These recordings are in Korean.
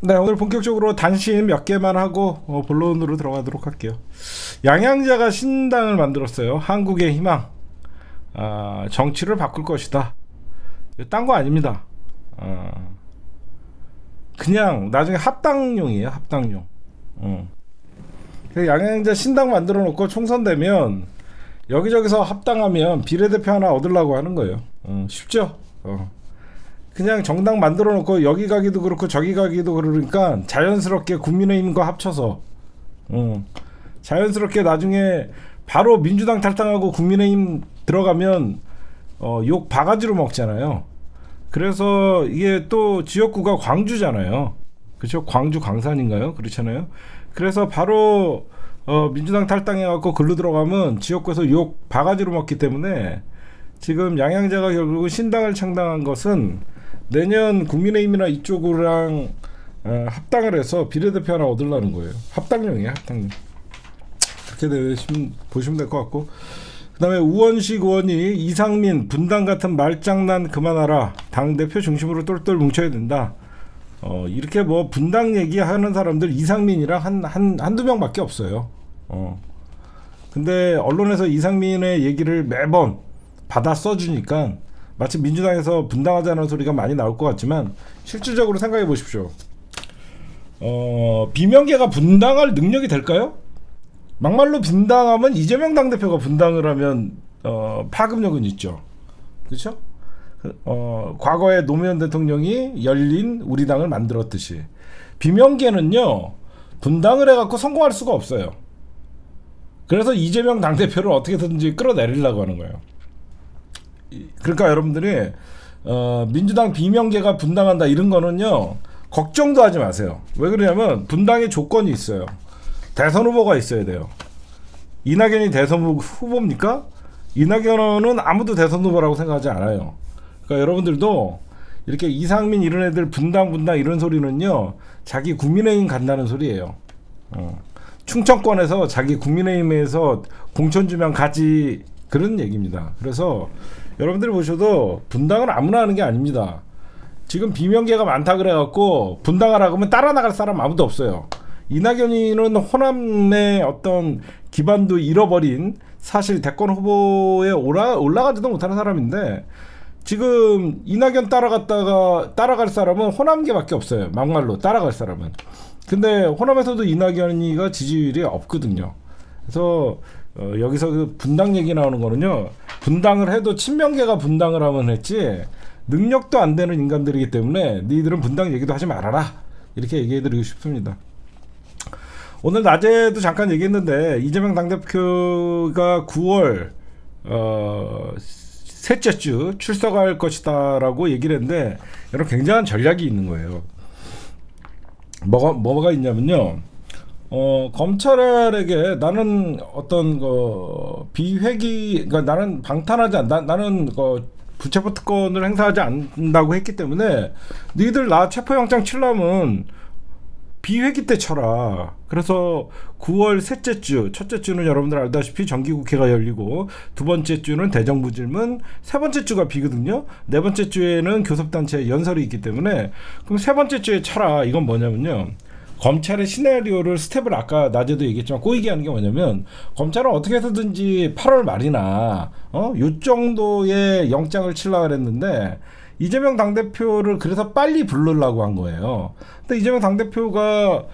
네, 오늘 본격적으로 단신 몇 개만 하고 본론으로 들어가도록 할게요. 양양자가 신당을 만들었어요. 한국의 희망. 정치를 바꿀 것이다. 딴 거 아닙니다. 그냥 나중에 합당용이에요. 합당용. 양양자 신당 만들어 놓고 총선 되면 여기저기서 합당하면 비례대표 하나 얻으려고 하는 거예요. 쉽죠? 그냥 정당 만들어 놓고 여기 가기도 그렇고 저기 가기도 그러니까 자연스럽게 국민의힘과 합쳐서 자연스럽게 나중에 바로 민주당 탈당하고 국민의힘 들어가면 욕 바가지로 먹잖아요. 그래서 이게 또 지역구가 광주잖아요. 그렇죠? 광주 광산인가요? 그렇잖아요. 그래서 바로 민주당 탈당해갖고 글로 들어가면 지역구에서 욕 바가지로 먹기 때문에 지금 양양자가 결국 신당을 창당한 것은 내년 국민의힘이나 이쪽이랑 합당을 해서 비례대표 하나 얻으려는 거예요. 합당용이에요. 합당용. 그렇게 보시면 될 것 같고, 그 다음에 우원식 의원이 이상민 분당 같은 말장난 그만하라, 당대표 중심으로 똘똘 뭉쳐야 된다. 이렇게 뭐 분당 얘기하는 사람들 이상민이랑 한두 명밖에 없어요. 근데 언론에서 이상민의 얘기를 매번 받아 써주니까 마치 민주당에서 분당하자는 소리가 많이 나올 것 같지만 실질적으로 생각해 보십시오. 비명계가 분당할 능력이 될까요? 막말로 분당하면 이재명 당대표가 분당을 하면 파급력은 있죠. 그렇죠? 과거에 노무현 대통령이 열린 우리 당을 만들었듯이 비명계는요 분당을 해갖고 성공할 수가 없어요. 그래서 이재명 당대표를 어떻게든지 끌어내리려고 하는 거예요. 그러니까 여러분들이 민주당 비명계가 분당한다 이런 거는요 걱정도 하지 마세요. 왜 그러냐면 분당의 조건이 있어요. 대선 후보가 있어야 돼요. 이낙연이 대선 후보입니까? 이낙연은 아무도 대선 후보라고 생각하지 않아요. 그러니까 여러분들도 이렇게 이상민 이런 애들 분당 이런 소리는요 자기 국민의힘 간다는 소리예요. 충청권에서 자기 국민의힘에서 공천 주면 가지 그런 얘기입니다. 그래서 여러분들이 보셔도 분당은 아무나 하는 게 아닙니다. 지금 비명계가 많다 그래갖고 분당하라고 하면 따라 나갈 사람 아무도 없어요. 이낙연이는 호남의 어떤 기반도 잃어버린 사실 대권 후보에 올라가지도 못하는 사람인데 지금 이낙연 따라갈 사람은 호남계밖에 없어요. 막말로 따라갈 사람은. 근데 호남에서도 이낙연이가 지지율이 없거든요. 그래서 여기서 그 분당 얘기 나오는 거는요 분당을 해도 친명계가 분당을 하면 했지 능력도 안 되는 인간들이기 때문에 니들은 분당 얘기도 하지 말아라 이렇게 얘기해드리고 싶습니다. 오늘 낮에도 잠깐 얘기했는데 이재명 당대표가 9월 셋째 주 출석할 것이다 라고 얘기를 했는데 여러분 굉장한 전략이 있는 거예요. 뭐가 있냐면요 검찰에게 나는 어떤 비회기, 그러니까 나는 방탄하지 않다, 나는 부체포 특권을 행사하지 않는다고 했기 때문에 너희들 나 체포영장 치려면 비회기 때 쳐라. 그래서 9월 셋째 주, 첫째 주는 여러분들 알다시피 정기국회가 열리고 두 번째 주는 대정부질문, 세 번째 주가 비거든요. 네 번째 주에는 교섭단체 연설이 있기 때문에 그럼 세 번째 주에 쳐라. 이건 뭐냐면요. 검찰의 시나리오를 스텝을 아까 낮에도 얘기했지만 꼬이게 하는 게 뭐냐면 검찰은 어떻게 해서든지 8월 말이나 요 정도의 영장을 치려고 그랬는데 이재명 당대표를 그래서 빨리 부르려고 한 거예요. 근데 이재명 당대표가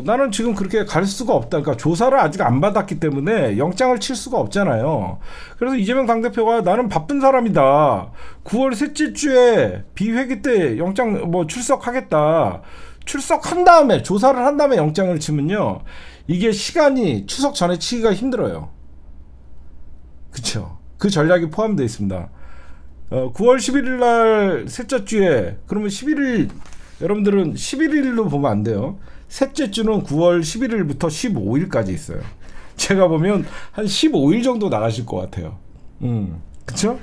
나는 지금 그렇게 갈 수가 없다. 그러니까 조사를 아직 안 받았기 때문에 영장을 칠 수가 없잖아요. 그래서 이재명 당대표가 나는 바쁜 사람이다. 9월 셋째 주에 비회기 때 영장 출석하겠다. 출석한 다음에 조사를 한 다음에 영장을 치면요 이게 시간이 추석 전에 치기가 힘들어요. 그쵸? 그 전략이 포함되어 있습니다. 9월 11일 날 셋째 주에 그러면 11일 여러분들은 11일로 보면 안 돼요. 셋째 주는 9월 11일부터 15일까지 있어요. 제가 보면 한 15일 정도 나가실 것 같아요. 그쵸?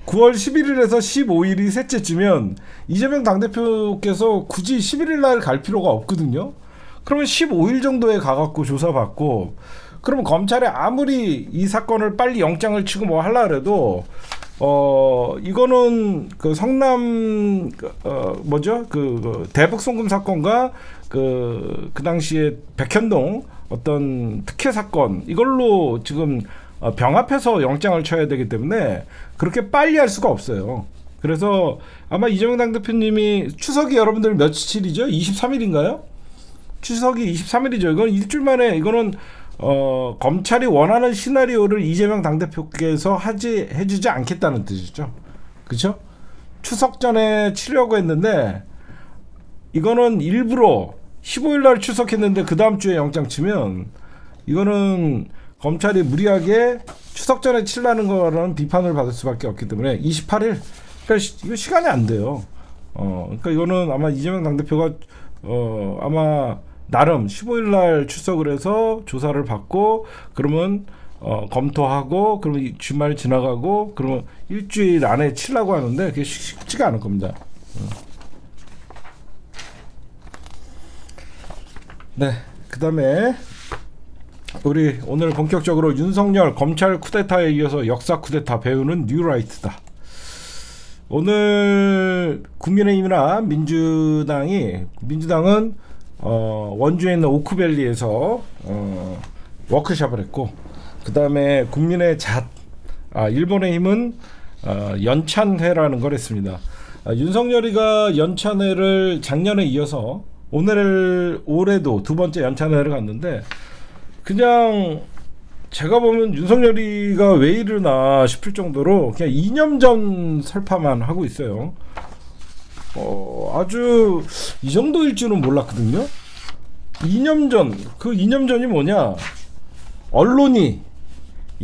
9월 11일에서 15일이 셋째 주면 이재명 당대표께서 굳이 11일 날 갈 필요가 없거든요. 그러면 15일 정도에 가갖고 조사받고 그러면 검찰에 아무리 이 사건을 빨리 영장을 치고 뭐 하려고 해도 이거는 그 성남 뭐죠? 그 대북 송금 사건과 그 당시에 백현동 어떤 특혜 사건 이걸로 지금 병합해서 영장을 쳐야 되기 때문에 그렇게 빨리 할 수가 없어요. 그래서 아마 이재명 당대표님이 추석이 여러분들 며칠이죠? 23일인가요? 추석이 23일이죠. 이건 일주일 만에 이거는 검찰이 원하는 시나리오를 이재명 당대표께서 해주지 않겠다는 뜻이죠. 그렇죠? 추석 전에 치려고 했는데 이거는 일부러 15일 날 추석했는데 그 다음 주에 영장 치면 이거는 검찰이 무리하게 추석 전에 치려는 거라는 비판을 받을 수밖에 없기 때문에 28일 그러니까 이거 시간이 안 돼요. 그러니까 이거는 아마 이재명 당대표가 아마 나름 15일 날 출석을 해서 조사를 받고 그러면 검토하고 그러면 주말 지나가고 그러면 일주일 안에 치려고 하는데 그게 쉽지가 않을 겁니다. 네, 그다음에 우리 오늘 본격적으로 윤석열 검찰 쿠데타에 이어서 역사 쿠데타 배우는 뉴라이트다. 오늘 국민의힘이나 민주당은 원주에 있는 오크밸리에서 워크숍을 했고 그다음에 국민의 일본의 힘은 연찬회라는 걸 했습니다. 윤석열이가 연찬회를 작년에 이어서 올해도 두 번째 연찬회를 갔는데 그냥 제가 보면 윤석열이가 왜 이러나 싶을 정도로 그냥 이념전 설파만 하고 있어요. 아주 이 정도일 줄은 몰랐거든요. 이념전, 그 이념전이 뭐냐? 언론이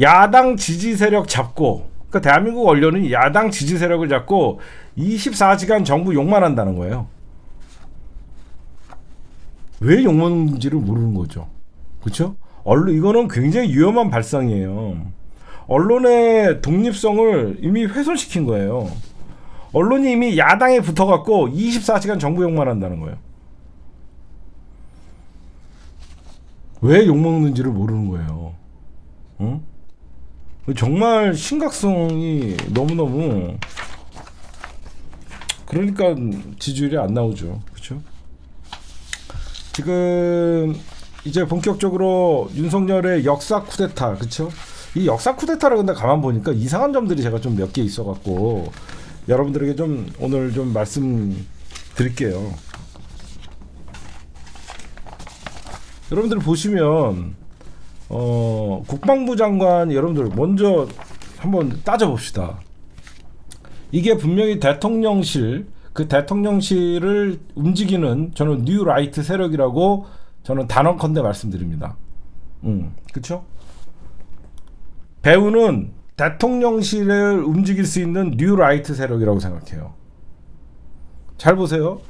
야당 지지 세력 잡고, 그러니까 대한민국 언론은 야당 지지 세력을 잡고 24시간 정부 욕만 한다는 거예요. 왜 욕먹는지를 모르는 거죠. 그렇죠? 이거는 굉장히 위험한 발상이에요. 언론의 독립성을 이미 훼손시킨 거예요. 언론이 이미 야당에 붙어갖고 24시간 정부 욕만 한다는 거예요. 왜 욕먹는지를 모르는 거예요. 응? 정말 심각성이 너무너무 그러니까 지지율이 안 나오죠. 그렇죠? 지금 이제 본격적으로 윤석열의 역사 쿠데타, 그렇죠? 이 역사 쿠데타를 근데 가만 보니까 이상한 점들이 제가 좀 몇 개 있어갖고 여러분들에게 좀 오늘 좀 말씀드릴게요. 여러분들 보시면 국방부 장관 여러분들 먼저 한번 따져봅시다. 이게 분명히 대통령실 그 대통령실을 움직이는 저는 뉴라이트 세력이라고 저는 단언컨대 말씀드립니다. 그렇죠? 배우는 대통령실을 움직일 수 있는 뉴라이트 세력이라고 생각해요. 잘 보세요.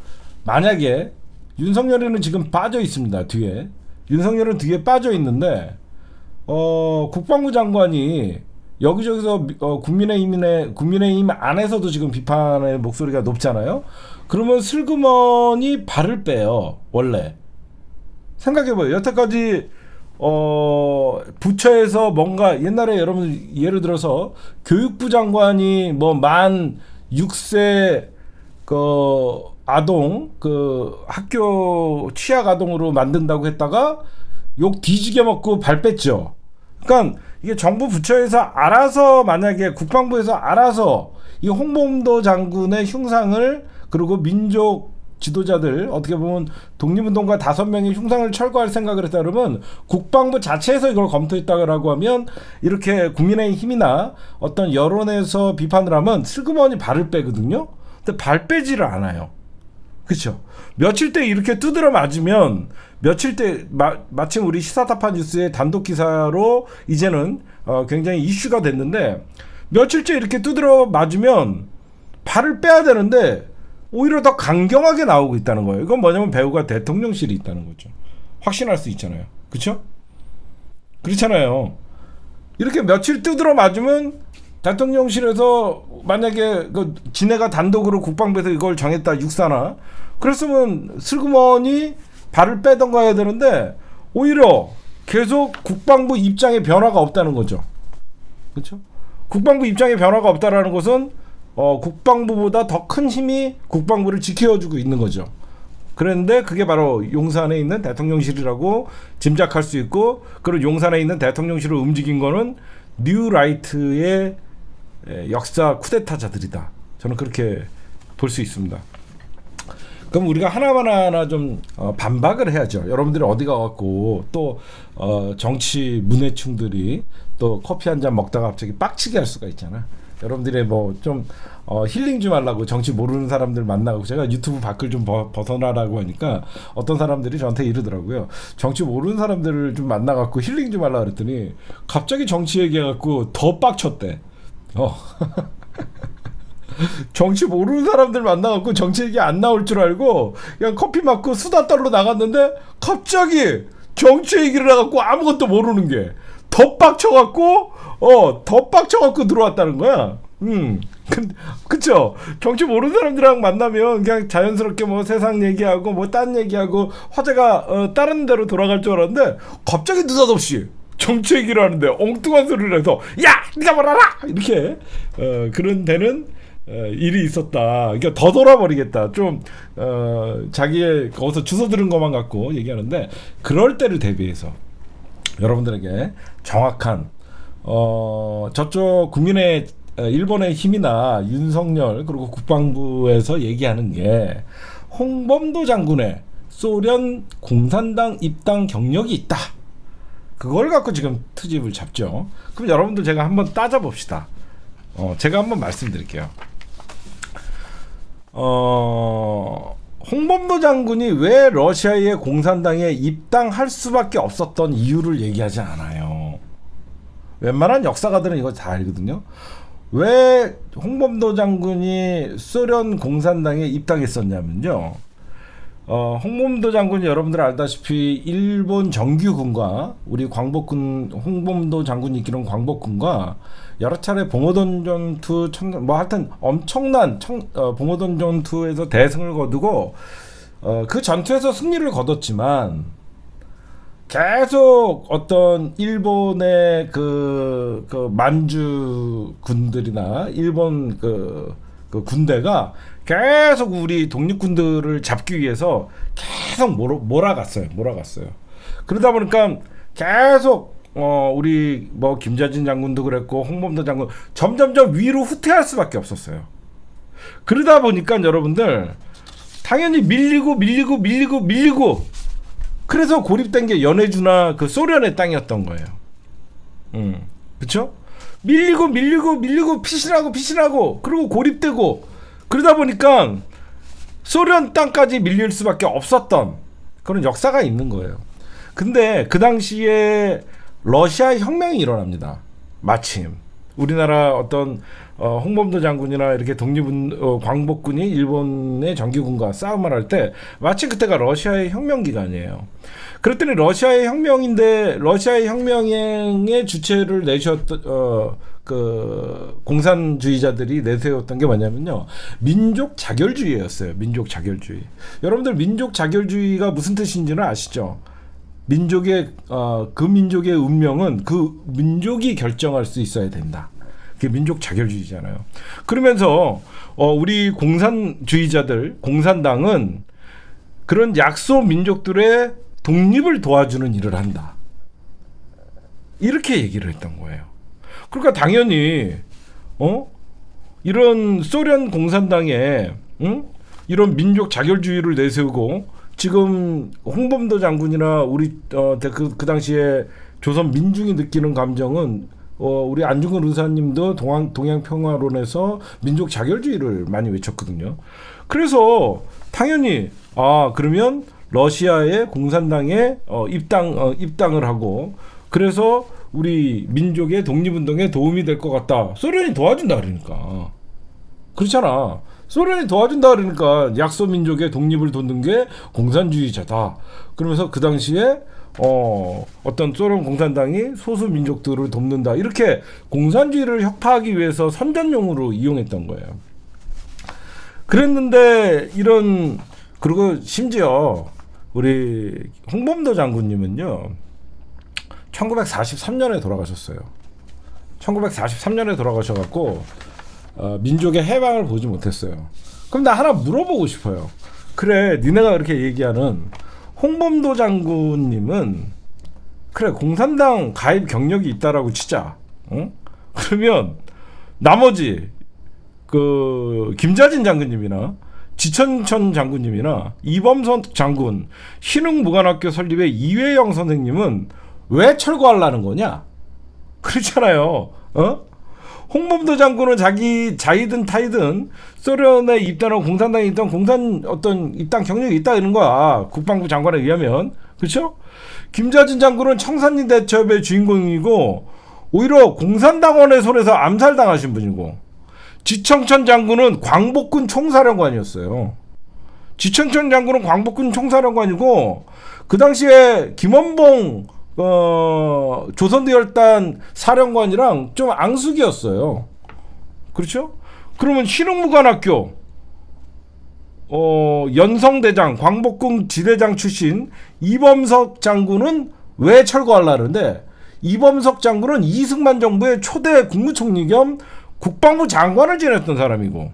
만약에 윤석열이는 지금 빠져 있습니다. 뒤에 윤석열은 뒤에 빠져 있는데 국방부 장관이 여기저기서 국민의힘 안에서도 지금 비판의 목소리가 높잖아요. 그러면 슬그머니 발을 빼요. 원래 생각해봐요. 여태까지 부처에서 뭔가 옛날에 여러분 예를 들어서 교육부 장관이 뭐 만 6세 그 아동 그 학교 취약 아동으로 만든다고 했다가 욕 뒤지게 먹고 발 뺐죠. 그러니까 이게 정부 부처에서 알아서 만약에 국방부에서 알아서 이 홍범도 장군의 흉상을 그리고 민족 지도자들 어떻게 보면 독립운동가 5명의 흉상을 철거할 생각을 했다 그러면 국방부 자체에서 이걸 검토했다고 하면 이렇게 국민의힘이나 어떤 여론에서 비판을 하면 슬그머니 발을 빼거든요. 근데 발 빼지를 않아요. 그렇죠? 며칠 때 이렇게 두드려 맞으면 며칠 때 마침 우리 시사타파 뉴스의 단독 기사로 이제는 굉장히 이슈가 됐는데 며칠째 이렇게 두드려 맞으면 발을 빼야 되는데 오히려 더 강경하게 나오고 있다는 거예요. 이건 뭐냐면 배우가 대통령실이 있다는 거죠. 확신할 수 있잖아요. 그렇죠? 그렇잖아요. 이렇게 며칠 두드려 맞으면 대통령실에서 만약에 그 지네가 단독으로 국방부에서 이걸 정했다 육사나 그랬으면 슬그머니 발을 빼던가 해야 되는데 오히려 계속 국방부 입장에 변화가 없다는 거죠. 그렇죠? 국방부 입장에 변화가 없다라는 것은 국방부보다 더 큰 힘이 국방부를 지켜주고 있는 거죠. 그런데 그게 바로 용산에 있는 대통령실이라고 짐작할 수 있고, 그리고 용산에 있는 대통령실을 움직인 거는 뉴라이트의 역사 쿠데타자들이다. 저는 그렇게 볼 수 있습니다. 그럼 우리가 하나하나 좀 반박을 해야죠. 여러분들이 어디 가갖고 또 정치 문해충들이 또 커피 한 잔 먹다가 갑자기 빡치게 할 수가 있잖아. 여러분들이 뭐 좀 힐링 좀 하려고 정치 모르는 사람들 만나고, 제가 유튜브 밖을 좀 벗어나라고 하니까 어떤 사람들이 저한테 이러더라고요. 정치 모르는 사람들을 좀 만나갖고 힐링 좀 하려고 그랬더니 갑자기 정치 얘기해갖고 더 빡쳤대. 정치 모르는 사람들 만나갖고 정치 얘기 안 나올 줄 알고 그냥 커피 맞고 수다 떨러 나갔는데 갑자기 정치 얘기를 해갖고 아무것도 모르는 게 더 빡쳐갖고 들어왔다는 거야. 그쵸? 정치 모르는 사람들이랑 만나면 그냥 자연스럽게 뭐 세상 얘기하고 뭐 딴 얘기하고 화제가 다른 데로 돌아갈 줄 알았는데 갑자기 느닷없이 정치 얘기를 하는데 엉뚱한 소리를 해서 야! 네가 뭘 알아! 이렇게 그런 데는 일이 있었다. 그러니까 더 돌아버리겠다. 좀 자기의 거기서 주워 들은 것만 갖고 얘기하는데, 그럴 때를 대비해서 여러분들에게 정확한 저쪽 국민의 일본의 힘이나 윤석열 그리고 국방부에서 얘기하는 게 홍범도 장군의 소련 공산당 입당 경력이 있다. 그걸 갖고 지금 트집을 잡죠. 그럼 여러분들 제가 한번 따져봅시다. 제가 한번 말씀드릴게요. 홍범도 장군이 왜 러시아의 공산당에 입당할 수밖에 없었던 이유를 얘기하지 않아요. 웬만한 역사가들은 이거 다 알거든요. 왜 홍범도 장군이 소련 공산당에 입당했었냐면요. 홍범도 장군이 여러분들 알다시피 일본 정규군과 우리 광복군, 홍범도 장군이 이끄는 광복군과 여러 차례 봉오동 전투, 뭐 하여튼 엄청난 봉오동 전투에서 대승을 거두고 그 전투에서 승리를 거뒀지만 계속 어떤 일본의 그 만주 군들이나 일본 그 군대가 계속 우리 독립군들을 잡기 위해서 계속 몰아갔어요. 그러다 보니까 계속 우리 뭐 김자진 장군도 그랬고 홍범도 장군 점점점 위로 후퇴할 수밖에 없었어요. 그러다 보니까 여러분들 당연히 밀리고 그래서 고립된 게 연해주나 그 소련의 땅이었던 거예요. 그렇죠? 밀리고 피신하고 그리고 고립되고 그러다 보니까 소련 땅까지 밀릴 수밖에 없었던 그런 역사가 있는 거예요. 근데 그 당시에 러시아 혁명이 일어납니다. 마침 우리나라 어떤 홍범도 장군이나 이렇게 광복군이 일본의 정규군과 싸움을 할 때 마침 그때가 러시아의 혁명 기간이에요. 그랬더니 러시아의 혁명인데 러시아의 혁명의 주체를 내셨던 그 공산주의자들이 내세웠던 게 뭐냐면요, 민족 자결주의였어요. 민족 자결주의. 여러분들 민족 자결주의가 무슨 뜻인지는 아시죠? 민족의 그 민족의 운명은 그 민족이 결정할 수 있어야 된다. 그게 민족 자결주의잖아요. 그러면서 우리 공산주의자들, 공산당은 그런 약소 민족들의 독립을 도와주는 일을 한다. 이렇게 얘기를 했던 거예요. 그러니까 당연히 이런 소련 공산당에 이런 민족 자결주의를 내세우고 지금 홍범도 장군이나 우리 그 당시에 조선 민중이 느끼는 감정은 우리 안중근 의사님도 동양평화론에서 민족 자결주의를 많이 외쳤거든요. 그래서 당연히 그러면 러시아의 공산당에 입당을 하고 그래서 우리 민족의 독립운동에 도움이 될 것 같다. 소련이 도와준다 그러니까. 그렇잖아. 소련이 도와준다 그러니까 약소 민족의 독립을 돕는 게 공산주의자다. 그러면서 그 당시에 어떤 소련 공산당이 소수 민족들을 돕는다. 이렇게 공산주의를 혁파하기 위해서 선전용으로 이용했던 거예요. 그랬는데 그리고 심지어 우리 홍범도 장군님은요 1943년에 돌아가셨어요. 1943년에 돌아가셔갖고 민족의 해방을 보지 못했어요. 그럼 나 하나 물어보고 싶어요. 그래, 니네가 그렇게 얘기하는 홍범도 장군님은 그래 공산당 가입 경력이 있다라고 치자. 응? 그러면 나머지 그 김자진 장군님이나 지천천 장군님이나 이범석 장군, 신흥무관학교 설립의 이회영 선생님은 왜 철거하려는 거냐? 그렇잖아요. 홍범도 장군은 자이든 타이든 소련에 입단하고 공산당에 입단 공산 어떤 입단 경력이 있다 이런 거야. 국방부 장관에 의하면. 그렇죠? 김자진 장군은 청산리 대첩의 주인공이고 오히려 공산당원의 손에서 암살당하신 분이고, 지청천 장군은 광복군 총사령관이었어요. 지청천 장군은 광복군 총사령관이고 그 당시에 김원봉 조선대열단 사령관이랑 좀 앙숙이었어요. 그렇죠? 그러면 신흥무관학교 연성대장 광복군 지대장 출신 이범석 장군은 왜 철거하려는데, 이범석 장군은 이승만 정부의 초대 국무총리 겸 국방부 장관을 지냈던 사람이고,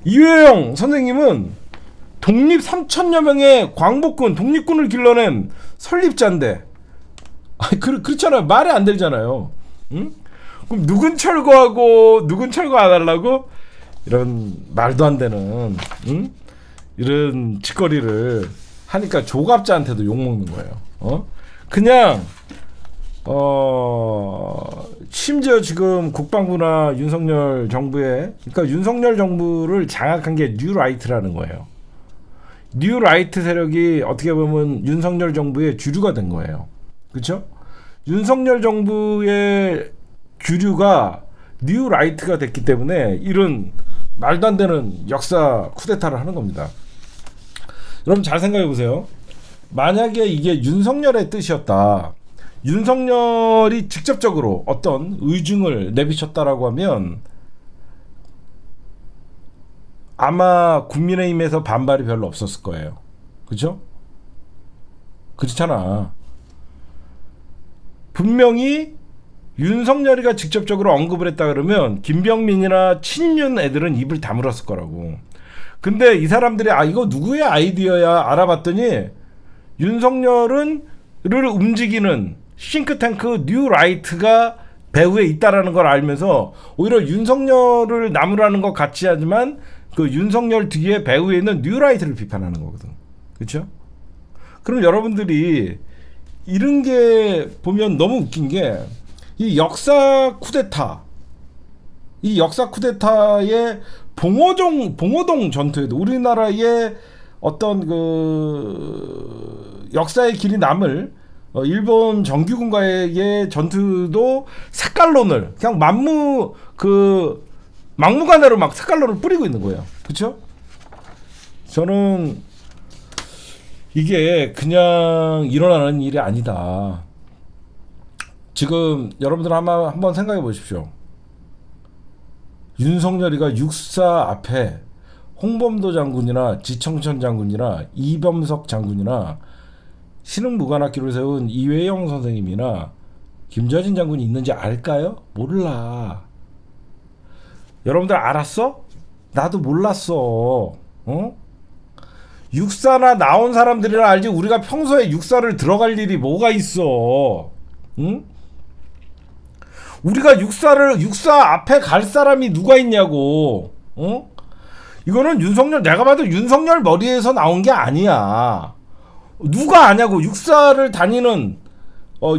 이회영 선생님은 독립 3천여 명의 광복군 독립군을 길러낸 설립자인데, 그렇잖아요. 말이 안 되잖아요. 응? 그럼 누군 철거하고 누군 철거 안 하려고 이런 말도 안 되는 이런 짓거리를 하니까 조갑자한테도 욕먹는 거예요. 그냥 심지어 지금 국방부나 윤석열 정부에, 그러니까 윤석열 정부를 장악한 게 뉴라이트라는 거예요. 뉴라이트 세력이 어떻게 보면 윤석열 정부의 주류가 된 거예요. 그렇죠? 윤석열 정부의 주류가 뉴라이트가 됐기 때문에 이런 말도 안 되는 역사 쿠데타를 하는 겁니다. 여러분 잘 생각해 보세요. 만약에 이게 윤석열의 뜻이었다, 윤석열이 직접적으로 어떤 의중을 내비쳤다라고 하면 아마 국민의힘에서 반발이 별로 없었을 거예요. 그렇죠? 그렇잖아. 분명히 윤석열이가 직접적으로 언급을 했다 그러면 김병민이나 친윤 애들은 입을 다물었을 거라고. 근데 이 사람들이 이거 누구의 아이디어야 알아봤더니 윤석열을 움직이는 싱크탱크 뉴라이트가 배후에 있다라는 걸 알면서 오히려 윤석열을 나무라는 것 같이 하지만 그 윤석열 뒤에 배후에 있는 뉴라이트를 비판하는 거거든. 그렇죠? 그럼 여러분들이 이런 게 보면 너무 웃긴 게, 이 역사 쿠데타, 이 역사 쿠데타의 봉오동 전투에도 우리나라의 어떤 그 역사의 길이 남을 일본 정규군과의 전투도 색깔론을 그냥 막무가내로 막 색깔론을 뿌리고 있는 거예요. 그렇죠? 저는 이게 그냥 일어나는 일이 아니다. 지금 여러분들 한번 생각해 보십시오. 윤석열이가 육사 앞에 홍범도 장군이나 지청천 장군이나 이범석 장군이나 신흥무관학교를 세운 이회영 선생님이나 김자진 장군이 있는지 알까요? 몰라. 여러분들 알았어? 나도 몰랐어. 육사나 나온 사람들이라 알지 우리가 평소에 육사를 들어갈 일이 뭐가 있어. 응? 우리가 육사 앞에 갈 사람이 누가 있냐고. 이거는 내가 봐도 윤석열 머리에서 나온 게 아니야. 누가 아냐고. 육사를 다니는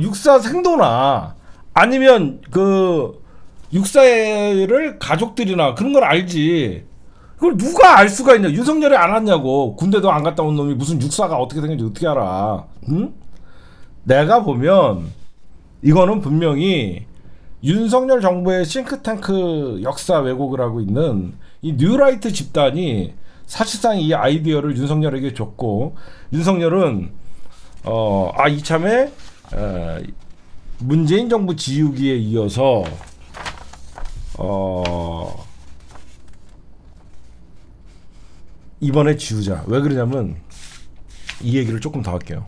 육사 생도나 아니면 그 육사를 가족들이나 그런 걸 알지. 그걸 누가 알 수가 있냐. 윤석열이 안 왔냐고. 군대도 안 갔다 온 놈이 무슨 육사가 어떻게 생겼는지 어떻게 알아. 응? 내가 보면 이거는 분명히 윤석열 정부의 싱크탱크 역사 왜곡을 하고 있는 이 뉴라이트 집단이 사실상 이 아이디어를 윤석열에게 줬고, 윤석열은 이참에 문재인 정부 지우기에 이어서 이번에 지우자. 왜 그러냐면 이 얘기를 조금 더 할게요.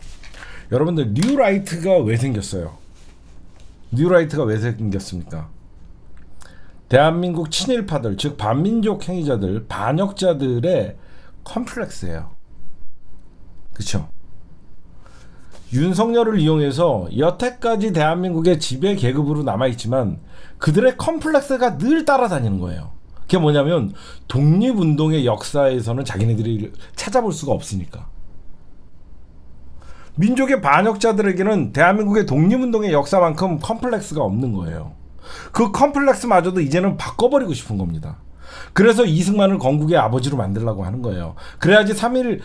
여러분들 뉴라이트가 왜 생겼어요? 뉴라이트가 왜 생겼습니까? 대한민국 친일파들, 즉 반민족 행위자들, 반역자들의 컴플렉스예요. 그렇죠? 윤석열을 이용해서 여태까지 대한민국의 지배 계급으로 남아있지만 그들의 컴플렉스가 늘 따라다니는 거예요. 그게 뭐냐면 독립운동의 역사에서는 자기네들이 찾아볼 수가 없으니까. 민족의 반역자들에게는 대한민국의 독립운동의 역사만큼 컴플렉스가 없는 거예요. 그 컴플렉스마저도 이제는 바꿔버리고 싶은 겁니다. 그래서 이승만을 건국의 아버지로 만들려고 하는 거예요. 그래야지 3.1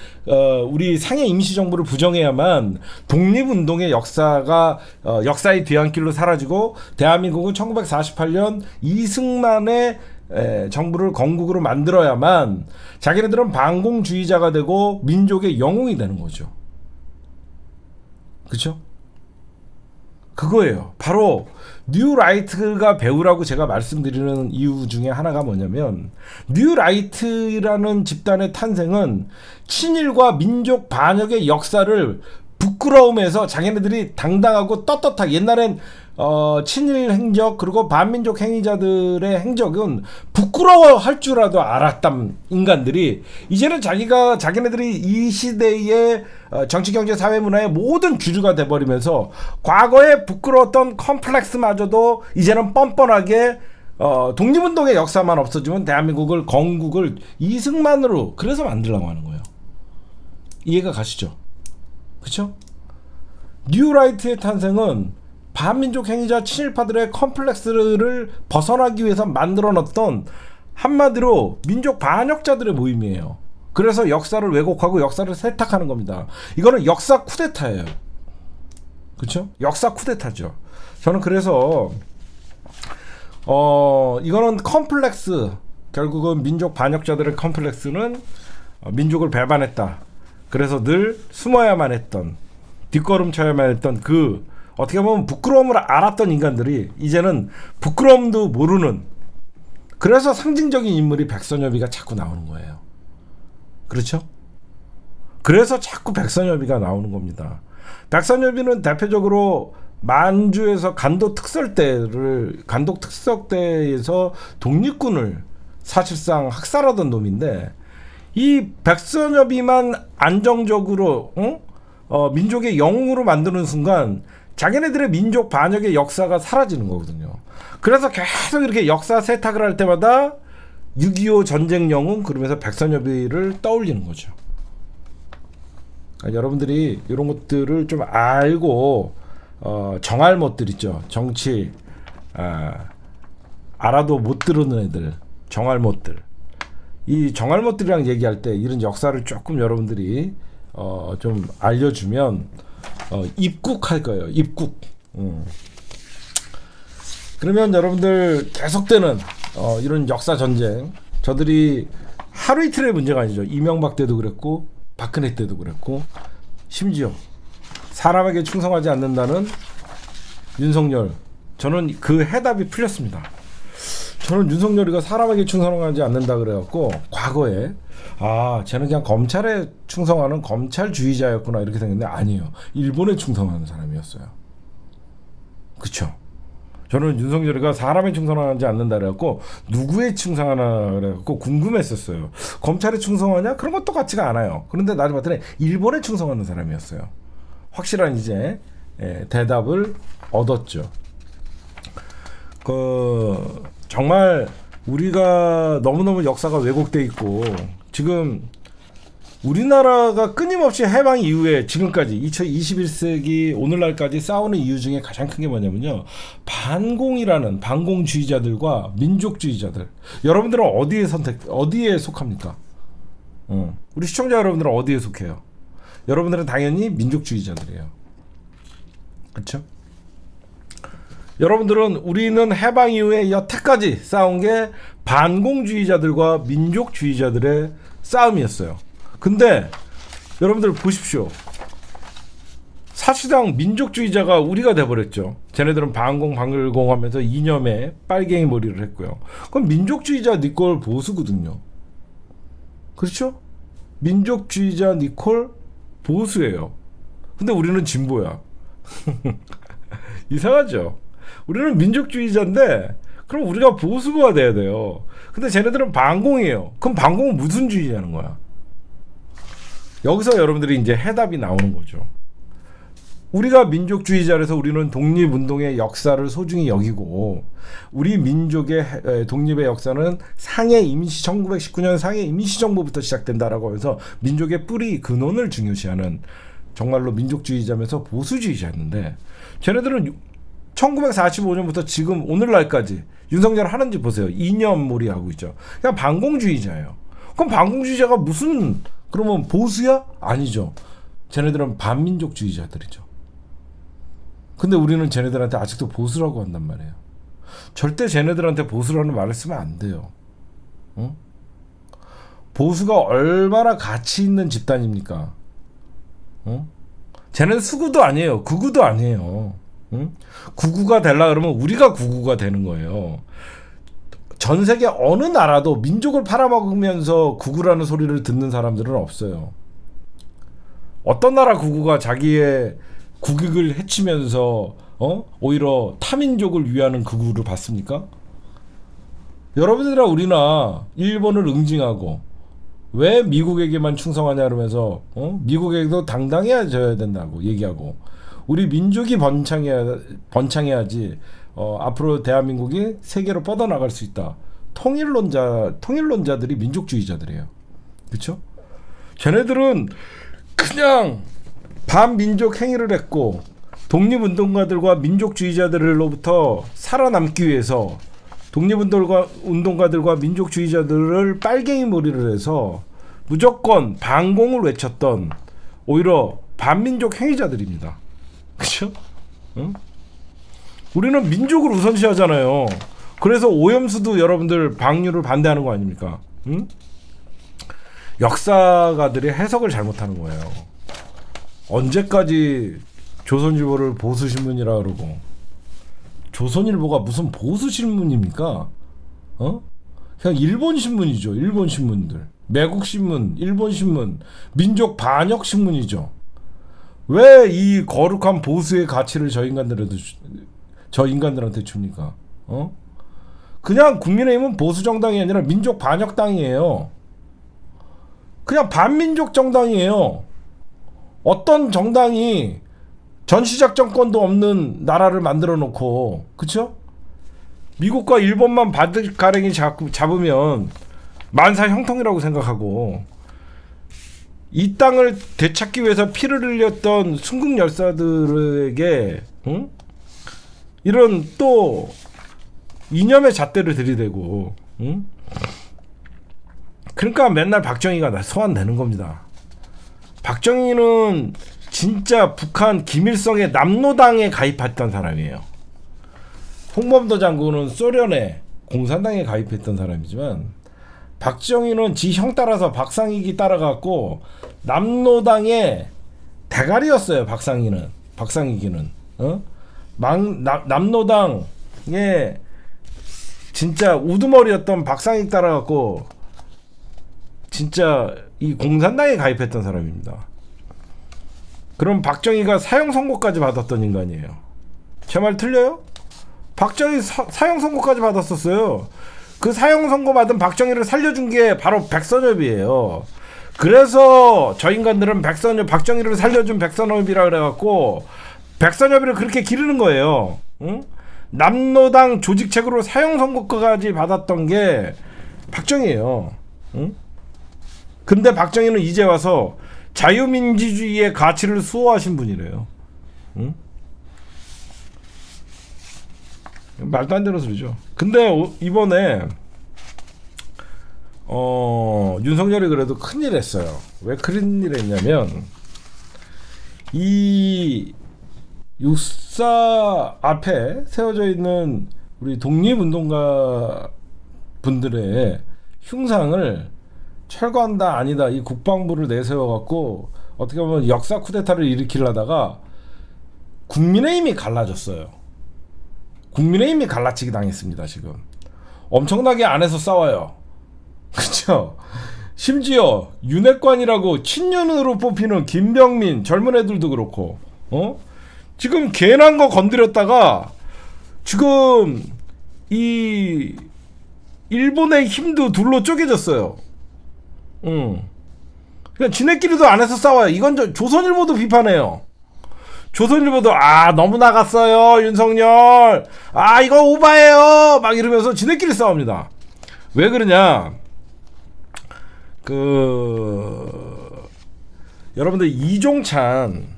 우리 상해 임시정부를 부정해야만 독립운동의 역사가 역사의 뒤안길로 사라지고 대한민국은 1948년 이승만의 정부를 건국으로 만들어야만 자기네들은 반공주의자가 되고 민족의 영웅이 되는 거죠. 그렇죠? 그거예요. 바로 뉴라이트가 배우라고 제가 말씀드리는 이유 중에 하나가 뭐냐면 뉴라이트라는 집단의 탄생은 친일과 민족 반역의 역사를 부끄러움에서 자기네들이 당당하고 떳떳하게 옛날엔 친일 행적 그리고 반민족 행위자들의 행적은 부끄러워할 줄라도 알았던 인간들이 이제는 자기네들이 이 시대의 정치, 경제, 사회, 문화의 모든 주류가 돼버리면서 과거에 부끄러웠던 컴플렉스마저도 이제는 뻔뻔하게 독립운동의 역사만 없어지면 대한민국을 건국을 이승만으로 그래서 만들려고 하는 거예요. 이해가 가시죠? 그렇죠? 뉴라이트의 탄생은 반민족 행위자 친일파들의 컴플렉스를 벗어나기 위해서 만들어 놨던 한마디로 민족 반역자들의 모임이에요. 그래서 역사를 왜곡하고 역사를 세탁하는 겁니다. 이거는 역사 쿠데타예요. 그렇죠? 역사 쿠데타죠. 저는 그래서 이거는 컴플렉스, 결국은 민족 반역자들의 컴플렉스는 민족을 배반했다. 그래서 늘 숨어야만 했던, 뒷걸음 쳐야만 했던 그 어떻게 보면 부끄러움을 알았던 인간들이 이제는 부끄러움도 모르는, 그래서 상징적인 인물이 백선엽이가 자꾸 나오는 거예요. 그렇죠? 그래서 자꾸 백선엽이가 나오는 겁니다. 백선엽이는 대표적으로 만주에서 간도 특석대에서 독립군을 사실상 학살하던 놈인데, 이 백선엽이만 안정적으로 민족의 영웅으로 만드는 순간 자기네들의 민족 반역의 역사가 사라지는 거거든요. 그래서 계속 이렇게 역사 세탁을 할 때마다 6.25 전쟁 영웅 그러면서 백선엽이를 떠올리는 거죠. 그러니까 여러분들이 이런 것들을 좀 알고 정알못들 있죠. 정치 알아도 못 들은 애들, 정알못들. 이 정알못들이랑 얘기할 때 이런 역사를 조금 여러분들이 좀 알려주면 입국할 거예요. 입국. 그러면 여러분들 계속되는 이런 역사 전쟁, 저들이 하루 이틀의 문제가 아니죠. 이명박 때도 그랬고 박근혜 때도 그랬고, 심지어 사람에게 충성하지 않는다는 윤석열, 저는 그 해답이 풀렸습니다. 저는 윤석열이가 사람에게 충성하지 않는다 그래갖고 과거에 쟤는 그냥 검찰에 충성하는 검찰주의자였구나 이렇게 생각했는데 아니에요. 일본에 충성하는 사람이었어요. 그쵸? 저는 윤석열이가 사람에 충성하지 않는다 그래갖고 누구에 충성하나 그래갖고 궁금했었어요. 검찰에 충성하냐? 그런 것도 같지가 않아요. 그런데 나중에 봤더니 일본에 충성하는 사람이었어요. 확실한 이제 대답을 얻었죠. 정말 우리가 너무너무 역사가 왜곡돼 있고, 지금 우리나라가 끊임없이 해방 이후에 지금까지 21세기 오늘날까지 싸우는 이유 중에 가장 큰 게 뭐냐면요, 반공이라는 반공주의자들과 민족주의자들. 여러분들은 어디에 속합니까? 우리 시청자 여러분들은 어디에 속해요? 여러분들은 당연히 민족주의자들이에요. 그렇죠? 여러분들은 우리는 해방 이후에 여태까지 싸운 게 반공주의자들과 민족주의자들의 싸움이었어요. 근데 여러분들 보십시오. 사실상 민족주의자가 우리가 돼버렸죠. 쟤네들은 반공 반글공 하면서 이념에 빨갱이 머리를 했고요. 그럼 민족주의자 니콜 보수거든요. 그렇죠? 민족주의자 니콜 보수예요. 근데 우리는 진보야. 이상하죠? 우리는 민족주의자인데 그럼 우리가 보수가 돼야 돼요. 근데 쟤네들은 반공이에요. 그럼 반공은 무슨 주의냐는 거야. 여기서 여러분들이 이제 해답이 나오는 거죠. 우리가 민족주의자라서 우리는 독립운동의 역사를 소중히 여기고 우리 민족의 독립의 역사는 1919년 상해 임시정부부터 시작된다라고 하면서 민족의 뿌리 근원을 중요시하는 정말로 민족주의자면서 보수주의자였는데 쟤네들은 1945년부터 지금 오늘날까지 윤석열 하는지 보세요. 2년몰이 하고 있죠. 그냥 반공주의자예요. 그럼 반공주의자가 무슨 그러면 보수야? 아니죠. 쟤네들은 반민족주의자들이죠. 근데 우리는 쟤네들한테 아직도 보수라고 한단 말이에요. 절대 쟤네들한테 보수라는 말을 쓰면 안 돼요. 응? 보수가 얼마나 가치 있는 집단입니까? 응? 쟤네는 수구도 아니에요. 구구도 아니에요. 응? 구구가 되려 그러면 우리가 구구가 되는 거예요. 전 세계 어느 나라도 민족을 팔아먹으면서 구구라는 소리를 듣는 사람들은 없어요. 어떤 나라 구구가 자기의 국익을 해치면서 오히려 타민족을 위하는 극우를 봤습니까? 여러분들이나 우리나 일본을 응징하고 왜 미국에게만 충성하냐 그러면서 미국에게도 당당해져야 된다고 얘기하고 우리 민족이 번창해야지 앞으로 대한민국이 세계로 뻗어나갈 수 있다. 통일론자들이 민족주의자들이에요. 그렇죠? 쟤네들은 그냥 반민족 행위를 했고 독립운동가들과 민족주의자들로부터 살아남기 위해서 독립운동가들과 민족주의자들을 빨갱이 머리를 해서 무조건 반공을 외쳤던 오히려 반민족 행위자들입니다. 그렇죠? 응? 우리는 민족을 우선시하잖아요. 그래서 오염수도 여러분들 방류를 반대하는 거 아닙니까? 응? 역사가들이 해석을 잘못하는 거예요. 언제까지 조선일보를 보수신문이라 그러고 조선일보가 무슨 보수신문입니까? 그냥 일본신문이죠. 일본신문들. 매국신문, 일본신문, 민족 반역신문이죠. 왜 이 거룩한 보수의 가치를 저 인간들한테 줍니까? 그냥 국민의힘은 보수 정당이 아니라 민족 반역당이에요. 그냥 반민족 정당이에요. 어떤 정당이 전시작전권도 없는 나라를 만들어 놓고, 그쵸? 미국과 일본만 바둑가랭이 잡으면 만사 형통이라고 생각하고, 이 땅을 되찾기 위해서 피를 흘렸던 순국 열사들에게 이런 또 이념의 잣대를 들이대고, 그러니까 맨날 박정희가 소환되는 겁니다. 박정희는 진짜 북한 김일성의 남로당에 가입했던 사람이에요. 홍범도 장군은 소련의 공산당에 가입했던 사람이지만 박정희는 지 형 따라서 박상익이 따라갔고 남로당의 대가리였어요. 박상익이는 남로당의 진짜 우두머리였던 박상익 따라갔고 진짜 이 공산당에 가입했던 사람입니다. 그럼 박정희가 사형 선고까지 받았던 인간이에요. 제 말 틀려요? 박정희 사형 선고까지 받았었어요. 그 사형 선고 받은 박정희를 살려준 게 바로 백선엽이에요. 그래서 저 인간들은 박정희를 살려준 백선엽이라 그래갖고 백선엽이를 그렇게 기르는 거예요. 응? 남로당 조직책으로 사형 선고까지 받았던 게 박정희예요. 응? 근데 박정희는 이제 와서 자유민주주의의 가치를 수호하신 분이래요. 응? 말도 안 되는 소리죠. 근데 이번에 윤석열이 그래도 큰일 했어요. 왜 큰일 했냐면 이 육사 앞에 세워져 있는 우리 독립운동가 분들의 흉상을 철거한다 아니다 이 국방부를 내세워갖고 어떻게 보면 역사 쿠데타를 일으키려다가 국민의힘이 갈라졌어요. 국민의힘이 갈라치기 당했습니다. 지금 엄청나게 안에서 싸워요. 그렇죠? 심지어 윤핵관이라고 친윤으로 뽑히는 김병민 젊은 애들도 그렇고 지금 괜한 거 건드렸다가 지금 이 일본의 힘도 둘로 쪼개졌어요. 그러니까 지네끼리도 안에서 싸워요. 이건 조선일보도 비판해요. 조선일보도 너무 나갔어요 윤석열, 이거 오바예요 막 이러면서 지네끼리 싸웁니다. 왜 그러냐, 여러분들 이종찬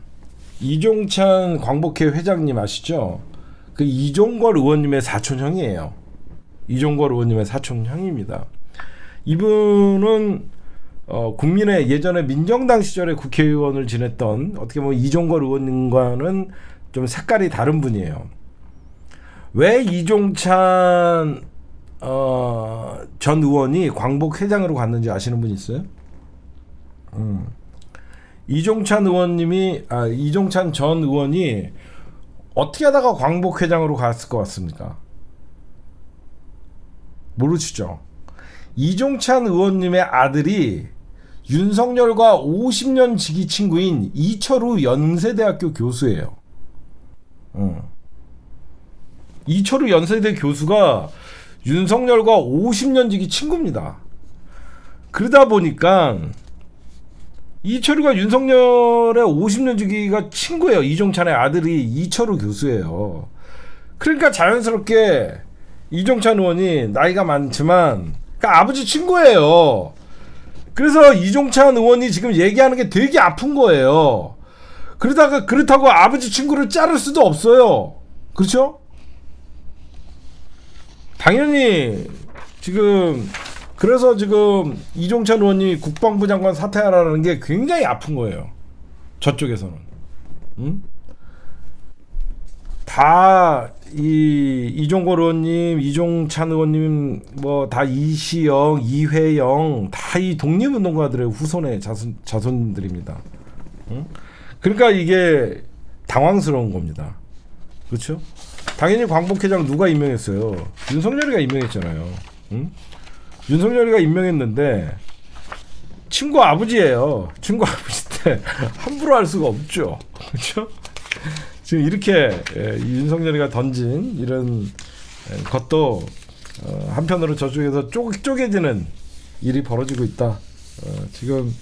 광복회 회장님 아시죠? 그 이종걸 의원님의 사촌형이에요. 이종걸 의원님의 사촌형입니다. 이분은 국민의 예전에 민정당 시절에 국회의원을 지냈던, 어떻게 보면 이종걸 의원님과는 좀 색깔이 다른 분이에요. 왜 이종찬 전 의원이 광복 회장으로 갔는지 아시는 분 있어요? 이종찬 전 의원이 어떻게 하다가 광복 회장으로 갔을 것 같습니까? 모르시죠? 이종찬 의원님의 아들이 윤석열과 50년 지기 친구인 이철우 연세대학교 교수예요. 이철우 연세대 교수가 윤석열과 50년 지기 친구입니다. 그러다 보니까 이철우가 윤석열의 50년 지기가 친구예요. 이종찬의 아들이 이철우 교수예요. 그러니까 자연스럽게 이종찬 의원이 나이가 많지만 그러니까 아버지 친구예요. 그래서 이종찬 의원이 지금 얘기하는 게 되게 아픈 거예요. 그렇다고 아버지 친구를 자를 수도 없어요. 그렇죠? 당연히 그래서 지금 이종찬 의원이 국방부 장관 사퇴하라는 게 굉장히 아픈 거예요. 저쪽에서는. 다 이종걸 의원님, 이종찬 의원님, 뭐 다 이시영, 이회영, 다 이 독립운동가들의 후손의 자손들입니다. 그러니까 이게 당황스러운 겁니다. 그렇죠? 당연히 광복회장 누가 임명했어요? 윤석열이가 임명했잖아요. 윤석열이가 임명했는데 친구 아버지예요. 친구 아버지인데 함부로 할 수가 없죠. 그렇죠? 지금 이렇게 윤석열이가 던진 이런 것도 한편으로 저쪽에서 쪼개지는 일이 벌어지고 있다. 지금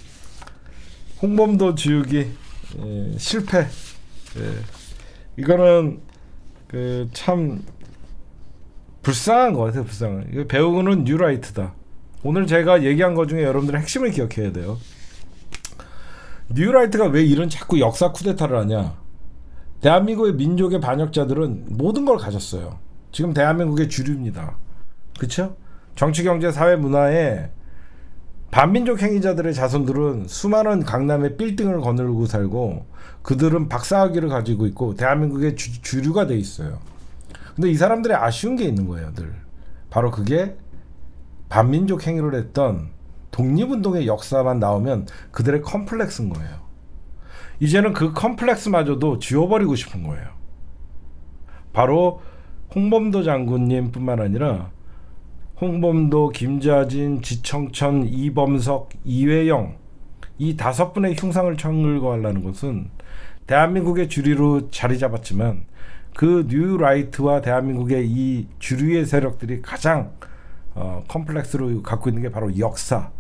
홍범도 지우기 실패. 이거는 참 불쌍한 것 같아요. 불쌍한. 이거 배우는 뉴라이트다. 오늘 제가 얘기한 것 중에 여러분들의 핵심을 기억해야 돼요. 뉴라이트가 왜 이런 자꾸 역사 쿠데타를 하냐. 대한민국의 민족의 반역자들은 모든 걸 가졌어요. 지금 대한민국의 주류입니다. 그렇죠? 정치, 경제, 사회, 문화에 반민족 행위자들의 자손들은 수많은 강남의 빌딩을 거느리고 살고 그들은 박사학위를 가지고 있고 대한민국의 주류가 돼 있어요. 근데 이 사람들의 아쉬운 게 있는 거예요. 늘. 바로 그게 반민족 행위를 했던 독립운동의 역사만 나오면 그들의 컴플렉스인 거예요. 이제는 그 컴플렉스마저도 지워버리고 싶은 거예요. 바로 홍범도 장군님 뿐만 아니라 홍범도, 김자진, 지청천, 이범석, 이회영 이 5분의 흉상을 청을거하려는 것은 대한민국의 주류로 자리 잡았지만 그 뉴라이트와 대한민국의 이 주류의 세력들이 가장 컴플렉스로 갖고 있는 게 바로 역사,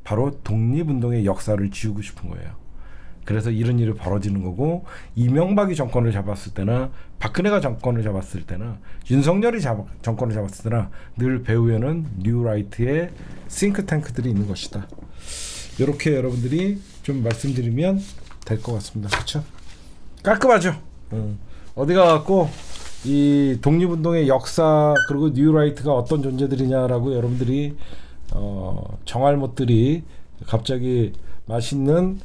바로 독립운동의 역사를 지우고 싶은 거예요. 그래서 이런 일이 벌어지는 거고, 이명박이 정권을 잡았을 때나 박근혜가 정권을 잡았을 때나 윤석열이 정권을 잡았을 때나 늘 배후에는 뉴라이트의 싱크탱크들이 있는 것이다. 이렇게 여러분들이 좀 말씀드리면 될 것 같습니다. 그렇죠? 깔끔하죠? 어디 가갖고 이 독립운동의 역사 그리고 뉴라이트가 어떤 존재들이냐라고 여러분들이 정알못들이 갑자기 맛있는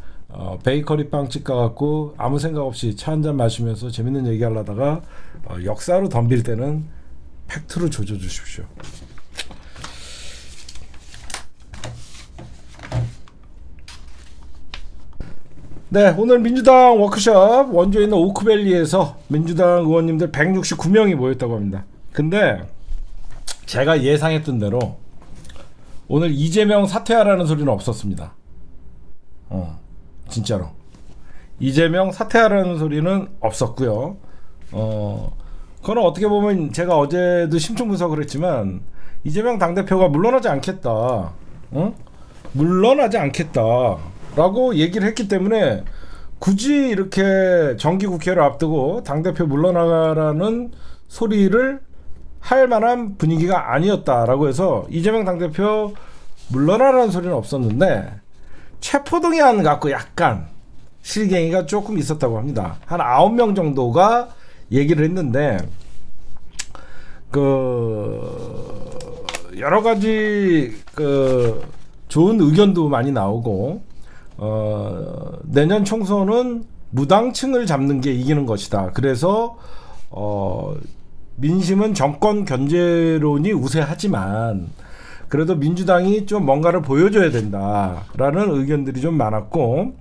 베이커리 빵집 가갖고 아무 생각 없이 차 한잔 마시면서 재밌는 얘기 하려다가 역사로 덤빌 때는 팩트로 조져주십시오. 네, 오늘 민주당 워크숍 원주에 있는 오크밸리에서 민주당 의원님들 169명이 모였다고 합니다. 근데 제가 예상했던 대로 오늘 이재명 사퇴하라는 소리는 없었습니다. 진짜로 이재명 사퇴하라는 소리는 없었고요. 그거는 어떻게 보면 제가 어제도 심층 분석을 했지만 이재명 당대표가 물러나지 않겠다. 응? 물러나지 않겠다라고 얘기를 했기 때문에 굳이 이렇게 정기국회를 앞두고 당대표 물러나라는 소리를 할 만한 분위기가 아니었다라고 해서 이재명 당대표 물러나라는 소리는 없었는데 체포동의안 갖고 약간 실갱이가 조금 있었다고 합니다. 한 9명 정도가 얘기를 했는데 여러 가지 좋은 의견도 많이 나오고 내년 총선은 무당층을 잡는 게 이기는 것이다. 그래서 민심은 정권 견제론이 우세하지만 그래도 민주당이 좀 뭔가를 보여줘야 된다라는 의견들이 좀 많았고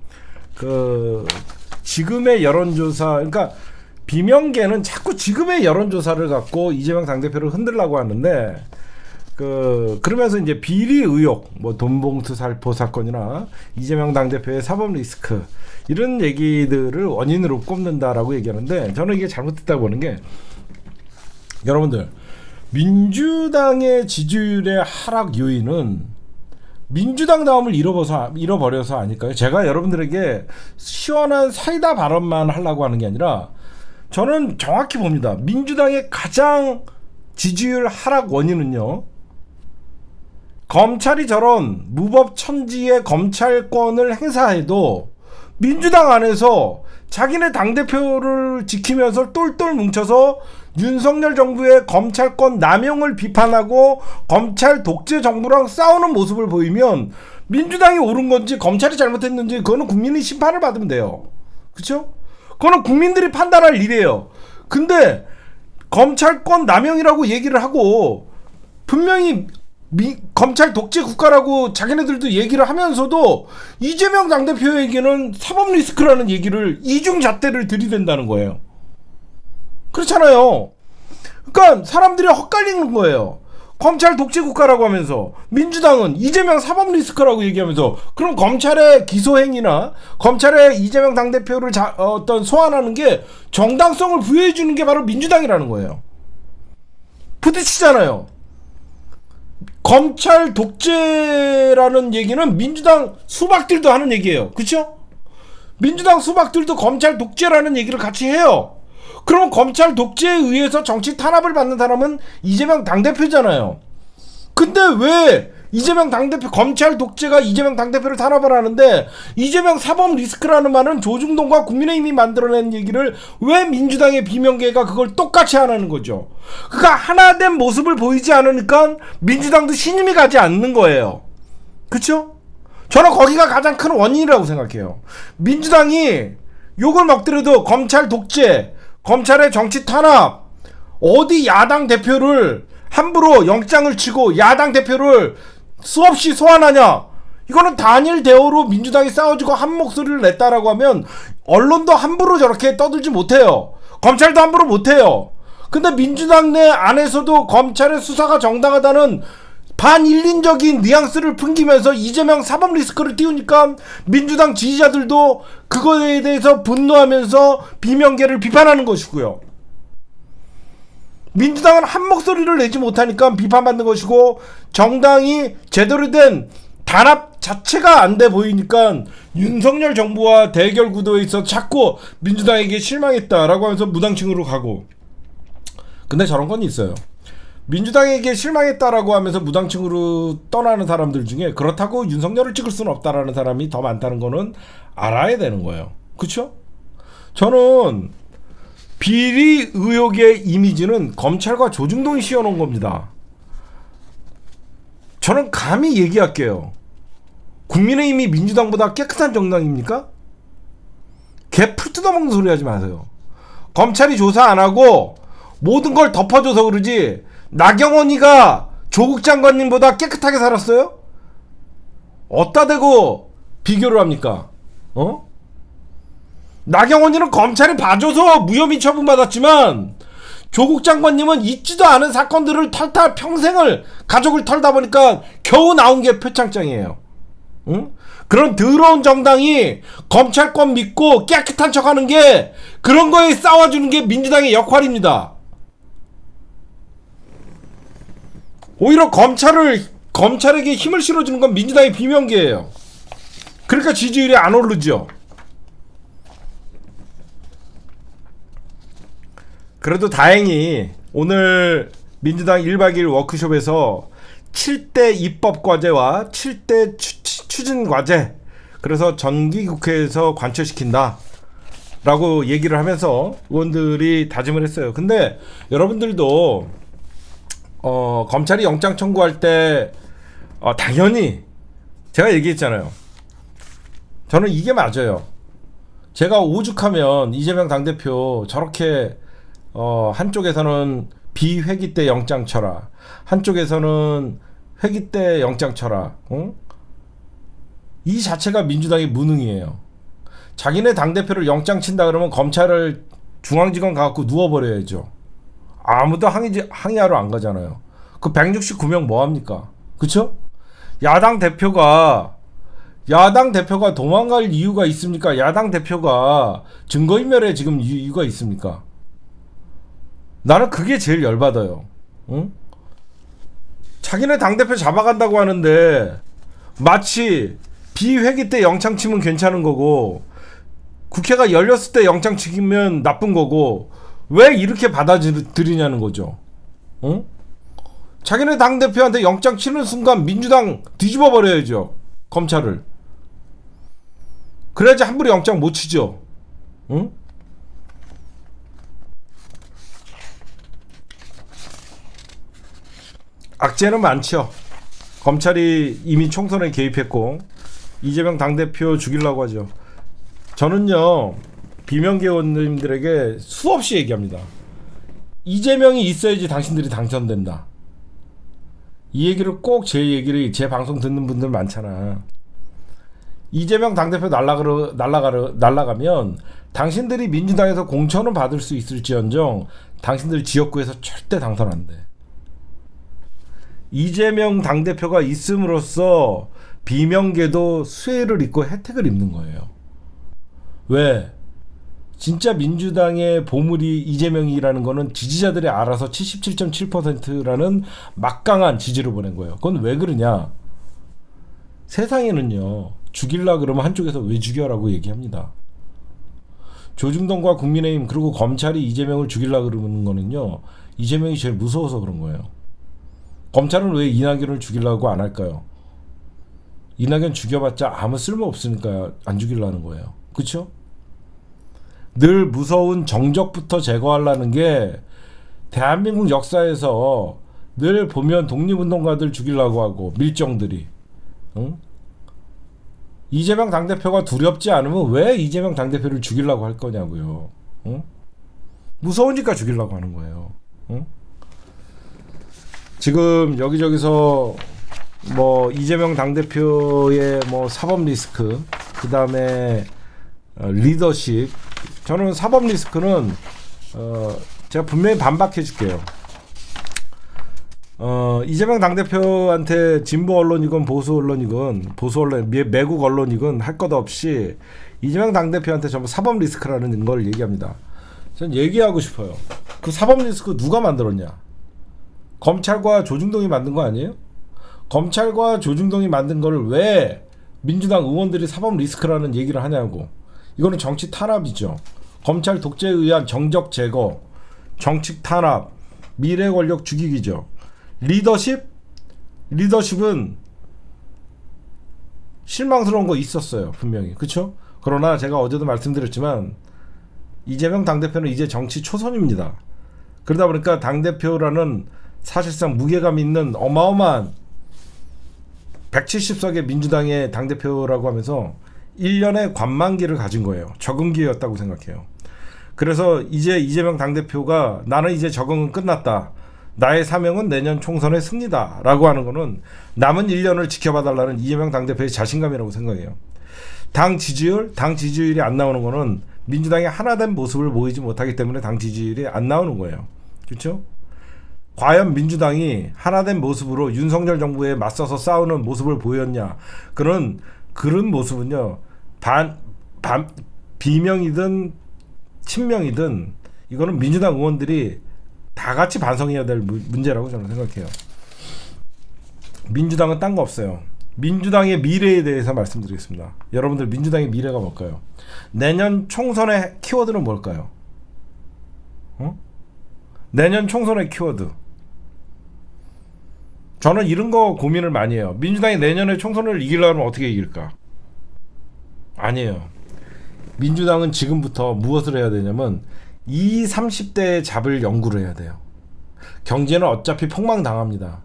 지금의 여론조사 그러니까 비명계는 자꾸 지금의 여론조사를 갖고 이재명 당대표를 흔들려고 하는데 그러면서 이제 비리 의혹 뭐 돈봉투 살포 사건이나 이재명 당대표의 사법 리스크 이런 얘기들을 원인으로 꼽는다라고 얘기하는데 저는 이게 잘못됐다고 보는 게 여러분들 민주당의 지지율의 하락 요인은 민주당 다음을 잃어버려서 아닐까요? 제가 여러분들에게 시원한 사이다 발언만 하려고 하는 게 아니라 저는 정확히 봅니다. 민주당의 가장 지지율 하락 원인은요. 검찰이 저런 무법천지의 검찰권을 행사해도 민주당 안에서 자기네 당대표를 지키면서 똘똘 뭉쳐서 윤석열 정부의 검찰권 남용을 비판하고 검찰 독재 정부랑 싸우는 모습을 보이면 민주당이 옳은 건지 검찰이 잘못했는지 그거는 국민이 심판을 받으면 돼요. 그렇죠? 그거는 국민들이 판단할 일이에요. 근데 검찰권 남용이라고 얘기를 하고 분명히 검찰 독재 국가라고 자기네들도 얘기를 하면서도 이재명 당대표에게는 사법 리스크라는 얘기를 이중잣대를 들이댄다는 거예요. 그렇잖아요. 그러니까 사람들이 헛갈리는 거예요. 검찰 독재 국가라고 하면서 민주당은 이재명 사법 리스크라고 얘기하면서 그럼 검찰의 기소행위나 검찰의 이재명 당대표를 소환하는 게 정당성을 부여해 주는 게 바로 민주당이라는 거예요. 부딪히잖아요. 검찰 독재라는 얘기는 민주당 수박들도 하는 얘기예요. 그렇죠? 민주당 수박들도 검찰 독재라는 얘기를 같이 해요. 그러면 검찰 독재에 의해서 정치 탄압을 받는 사람은 이재명 당대표잖아요. 근데 왜 이재명 당대표 검찰 독재가 이재명 당대표를 탄압을 하는데 이재명 사법 리스크라는 말은 조중동과 국민의힘이 만들어낸 얘기를 왜 민주당의 비명계가 그걸 똑같이 하는 거죠. 그러니까 하나된 모습을 보이지 않으니까 민주당도 신임이 가지 않는 거예요. 그렇죠? 저는 거기가 가장 큰 원인이라고 생각해요. 민주당이 욕을 먹더라도 검찰 독재 검찰의 정치 탄압 어디 야당 대표를 함부로 영장을 치고 야당 대표를 수없이 소환하냐 이거는 단일 대오로 민주당이 싸워주고 한 목소리를 냈다라고 하면 언론도 함부로 저렇게 떠들지 못해요. 검찰도 함부로 못해요. 근데 민주당 내 안에서도 검찰의 수사가 정당하다는 반인륜적인 뉘앙스를 풍기면서 이재명 사법 리스크를 띄우니까 민주당 지지자들도 그거에 대해서 분노하면서 비명계를 비판하는 것이고요. 민주당은 한 목소리를 내지 못하니까 비판받는 것이고 정당이 제대로 된 단합 자체가 안 돼 보이니까 윤석열 정부와 대결 구도에 있어 자꾸 민주당에게 실망했다라고 하면서 무당층으로 가고 근데 저런 건 있어요. 민주당에게 실망했다라고 하면서 무당층으로 떠나는 사람들 중에 그렇다고 윤석열을 찍을 수는 없다라는 사람이 더 많다는 거는 알아야 되는 거예요. 그렇죠? 저는 비리 의혹의 이미지는 검찰과 조중동이 씌워놓은 겁니다. 저는 감히 얘기할게요. 국민의힘이 민주당보다 깨끗한 정당입니까? 개 풀 뜯어먹는 소리 하지 마세요. 검찰이 조사 안 하고 모든 걸 덮어줘서 그러지 나경원이가 조국 장관님보다 깨끗하게 살았어요? 어디다 대고 비교를 합니까? 나경원이는 검찰이 봐줘서 무혐의 처분받았지만 조국 장관님은 있지도 않은 사건들을 탈탈 평생을 가족을 털다 보니까 겨우 나온 게 표창장이에요. 응? 그런 더러운 정당이 검찰권 믿고 깨끗한 척하는 게 그런 거에 싸워주는 게 민주당의 역할입니다. 오히려 검찰에게 힘을 실어주는 건 민주당의 비명계예요. 그러니까 지지율이 안 오르죠. 그래도 다행히 오늘 민주당 1박 2일 워크숍에서 7대 입법과제와 7대 추진과제, 그래서 정기국회에서 관철시킨다 라고 얘기를 하면서 의원들이 다짐을 했어요. 근데 여러분들도 검찰이 영장 청구할 때 당연히 제가 얘기했잖아요. 저는 이게 맞아요. 제가 오죽하면 이재명 당대표 저렇게 한쪽에서는 비회기 때 영장 쳐라, 한쪽에서는 회기 때 영장 쳐라, 응? 이 자체가 민주당의 무능이에요. 자기네 당대표를 영장 친다 그러면 검찰을 중앙지검 가갖고 누워버려야죠. 아무도 항의하러 안 가잖아요. 그 169명 뭐합니까? 그쵸? 야당 대표가 도망갈 이유가 있습니까? 야당 대표가 증거인멸에 지금 이유가 있습니까? 나는 그게 제일 열받아요. 응? 자기네 당대표 잡아간다고 하는데 마치 비회기 때 영장 치면 괜찮은 거고 국회가 열렸을 때 영장 치면 나쁜 거고 왜 이렇게 받아들이냐는 거죠. 응? 자기네 당대표한테 영장 치는 순간 민주당 뒤집어 버려야죠. 검찰을. 그래야지 함부로 영장 못 치죠. 응? 악재는 많죠. 검찰이 이미 총선에 개입했고 이재명 당대표 죽이려고 하죠. 저는요, 비명계 의원님들에게 수없이 얘기합니다. 이재명이 있어야지 당신들이 당선된다. 이 얘기를 꼭 제 방송 듣는 분들 많잖아. 이재명 당대표 날라가면 당신들이 민주당에서 공천은 받을 수 있을지언정 당신들 지역구에서 절대 당선 안 돼. 이재명 당대표가 있음으로써 비명계도 수혜를 입고 혜택을 입는 거예요. 왜? 진짜 민주당의 보물이 이재명이라는 거는 지지자들이 알아서 77.7%라는 막강한 지지를 보낸 거예요. 그건 왜 그러냐? 세상에는요, 죽일라 그러면 한쪽에서 왜 죽여라고 얘기합니다. 조중동과 국민의힘 그리고 검찰이 이재명을 죽일라 그러는 거는요, 이재명이 제일 무서워서 그런 거예요. 검찰은 왜 이낙연을 죽이려고 안 할까요? 이낙연 죽여봤자 아무 쓸모 없으니까 안 죽이려는 거예요. 그쵸? 늘 무서운 정적부터 제거하려는 게 대한민국 역사에서 늘 보면 독립운동가들 죽이려고 하고 밀정들이, 응? 이재명 당대표가 두렵지 않으면 왜 이재명 당대표를 죽이려고 할 거냐고요. 응? 무서우니까 죽이려고 하는 거예요. 응? 지금 여기저기서 뭐 이재명 당대표의 뭐 사법 리스크, 그 다음에 리더십. 저는 사법 리스크는 제가 분명히 반박해 줄게요. 이재명 당대표한테 진보 언론이건 보수 언론이건 매국 언론이건 할 것 없이 이재명 당대표한테 전부 사법 리스크라는 걸 얘기합니다. 전 얘기하고 싶어요. 그 사법 리스크 누가 만들었냐? 검찰과 조중동이 만든 거 아니에요? 검찰과 조중동이 만든 거를 왜 민주당 의원들이 사법 리스크라는 얘기를 하냐고. 이거는 정치 탄압이죠. 검찰 독재에 의한 정적 제거, 정치 탄압, 미래 권력 죽이기죠. 리더십은 실망스러운 거 있었어요, 분명히. 그렇죠? 그러나 제가 어제도 말씀드렸지만 이재명 당대표는 이제 정치 초선입니다. 그러다 보니까 당대표라는 사실상 무게감 있는 어마어마한 170석의 민주당의 당대표라고 하면서 1년의 관만기를 가진 거예요. 적응기였다고 생각해요. 그래서 이제 이재명 당대표가 나는 이제 적응은 끝났다. 나의 사명은 내년 총선의 승리다. 라고 하는 거는 남은 1년을 지켜봐달라는 이재명 당대표의 자신감이라고 생각해요. 당 지지율이 안 나오는 거는 민주당이 하나된 모습을 보이지 못하기 때문에 당 지지율이 안 나오는 거예요. 그렇죠? 과연 민주당이 하나된 모습으로 윤석열 정부에 맞서서 싸우는 모습을 보였냐? 그런 모습은요, 비명이든 친명이든 이거는 민주당 의원들이 다 같이 반성해야 될 문제라고 저는 생각해요. 민주당은 딴 거 없어요. 민주당의 미래에 대해서 말씀드리겠습니다. 여러분들 민주당의 미래가 뭘까요? 내년 총선의 키워드는 뭘까요? 내년 총선의 키워드. 저는 이런 거 고민을 많이 해요. 민주당이 내년에 총선을 이기려면 어떻게 이길까? 아니에요. 민주당은 지금부터 무엇을 해야 되냐면 20, 30대에 잡을 연구를 해야 돼요. 경제는 어차피 폭망당합니다.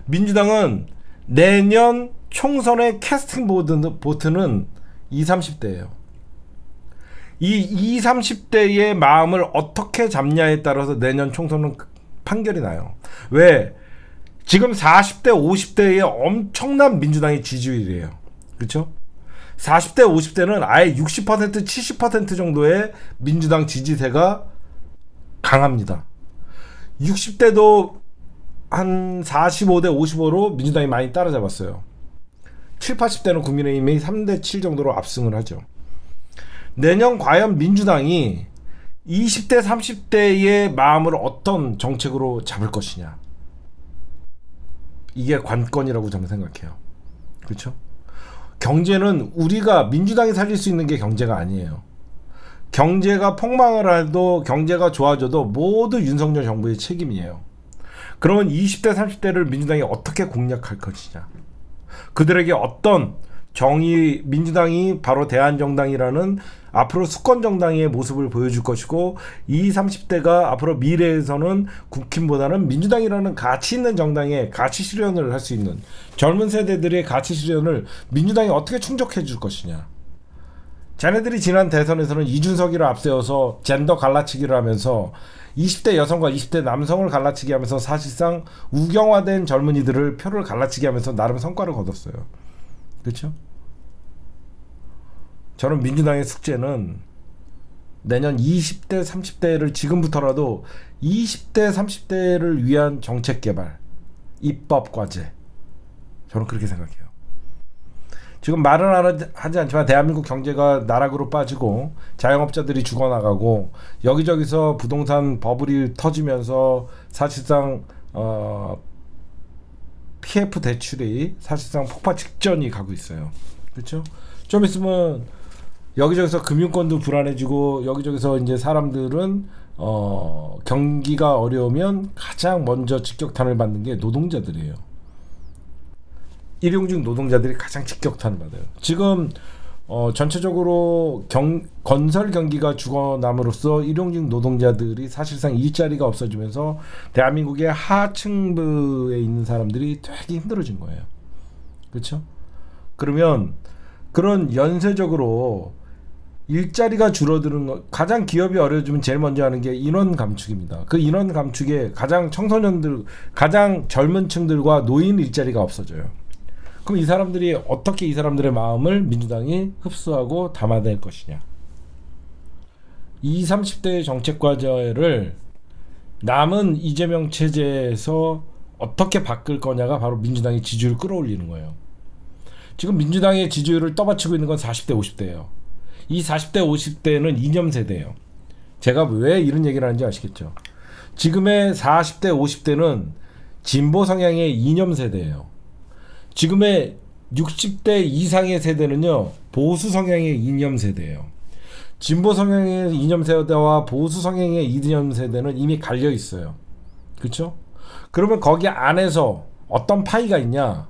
민주당은 내년 총선의 캐스팅 보트는 20, 30대예요. 이 20, 30대의 마음을 어떻게 잡냐에 따라서 내년 총선은 판결이 나요. 왜? 지금 40대, 50대의 엄청난 민주당의 지지율이에요. 그렇죠? 40대, 50대는 아예 60%, 70% 정도의 민주당 지지세가 강합니다. 60대도 한 45대 55로 민주당이 많이 따라잡았어요. 7, 80대는 국민의힘이 3대 7 정도로 압승을 하죠. 내년 과연 민주당이 20대 30대의 마음을 어떤 정책으로 잡을 것이냐, 이게 관건이라고 저는 생각해요. 그렇죠? 경제는 우리가 민주당이 살릴 수 있는 게 경제가 아니에요. 경제가 폭망을 해도 경제가 좋아져도 모두 윤석열 정부의 책임이에요. 그러면 20대 30대를 민주당이 어떻게 공략할 것이냐, 그들에게 어떤 정의, 민주당이 바로 대한정당이라는 앞으로 수권정당의 모습을 보여줄 것이고, 20, 30대가 앞으로 미래에서는 국힘보다는 민주당이라는 가치 있는 정당의 가치 실현을 할 수 있는 젊은 세대들의 가치 실현을 민주당이 어떻게 충족해 줄 것이냐. 자네들이 지난 대선에서는 이준석이를 앞세워서 젠더 갈라치기를 하면서 20대 여성과 20대 남성을 갈라치기 하면서 사실상 우경화된 젊은이들을 표를 갈라치기 하면서 나름 성과를 거뒀어요. 그렇죠? 저는 민주당의 숙제는 내년 20대 30대를 지금부터라도 20대 30대를 위한 정책 개발, 입법 과제, 저는 그렇게 생각해요. 지금 말은 하지 않지만 대한민국 경제가 나락으로 빠지고 자영업자들이 죽어나가고 여기저기서 부동산 버블이 터지면서 사실상 PF 대출이 사실상 폭파 직전이 가고 있어요. 그렇죠? 좀 있으면 여기저기서 금융권도 불안해지고 여기저기서 이제 사람들은 경기가 어려우면 가장 먼저 직격탄을 받는 게 노동자들이에요. 일용직 노동자들이 가장 직격탄을 받아요. 지금 전체적으로 건설 경기가 죽어남으로써 일용직 노동자들이 사실상 일자리가 없어지면서 대한민국의 하층부에 있는 사람들이 되게 힘들어진 거예요. 그렇죠? 그러면 그런 연쇄적으로 일자리가 줄어드는 거, 가장 기업이 어려워지면 제일 먼저 하는 게 인원 감축입니다. 그 인원 감축에 가장 청소년들, 가장 젊은 층들과 노인 일자리가 없어져요. 그럼 이 사람들이 어떻게 이 사람들의 마음을 민주당이 흡수하고 담아낼 것이냐. 20, 30대의 정책 과제를 남은 이재명 체제에서 어떻게 바꿀 거냐가 바로 민주당의 지지율을 끌어올리는 거예요. 지금 민주당의 지지율을 떠받치고 있는 건 40대 50대예요. 이 40대 50대는 이념 세대예요. 제가 왜 이런 얘기를 하는지 아시겠죠? 지금의 40대 50대는 진보 성향의 이념 세대예요. 지금의 60대 이상의 세대는요, 보수 성향의 이념 세대예요. 진보 성향의 이념 세대와 보수 성향의 이념 세대는 이미 갈려 있어요. 그렇죠? 그러면 거기 안에서 어떤 파이가 있냐?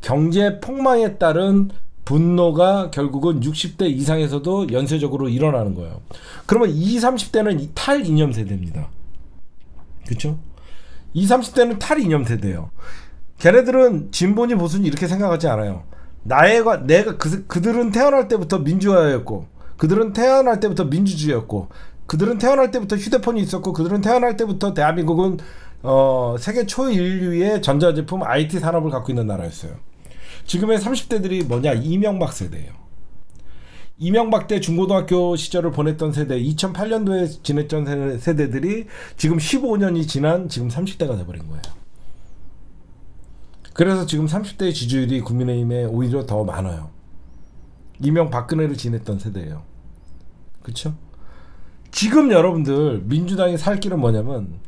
경제 폭망에 따른 분노가 결국은 60대 이상에서도 연쇄적으로 일어나는 거예요. 그러면 20, 30대는 탈 이념 세대입니다. 그렇죠? 20, 30대는 탈 이념 세대예요. 걔네들은 진보니 보수니 이렇게 생각하지 않아요. 내가 그들은 태어날 때부터 민주화였고, 그들은 태어날 때부터 민주주의였고, 그들은 태어날 때부터 휴대폰이 있었고, 그들은 태어날 때부터 대한민국은 세계 초인류의 전자제품 IT 산업을 갖고 있는 나라였어요. 지금의 30대들이 뭐냐? 이명박 세대예요. 이명박 때 중고등학교 시절을 보냈던 세대, 2008년도에 지냈던 세대들이 지금 15년이 지난 지금 30대가 돼버린 거예요. 그래서 지금 30대의 지지율이 국민의힘에 오히려 더 많아요. 이명박근혜를 지냈던 세대예요. 그렇죠? 지금 여러분들 민주당이 살 길은 뭐냐면,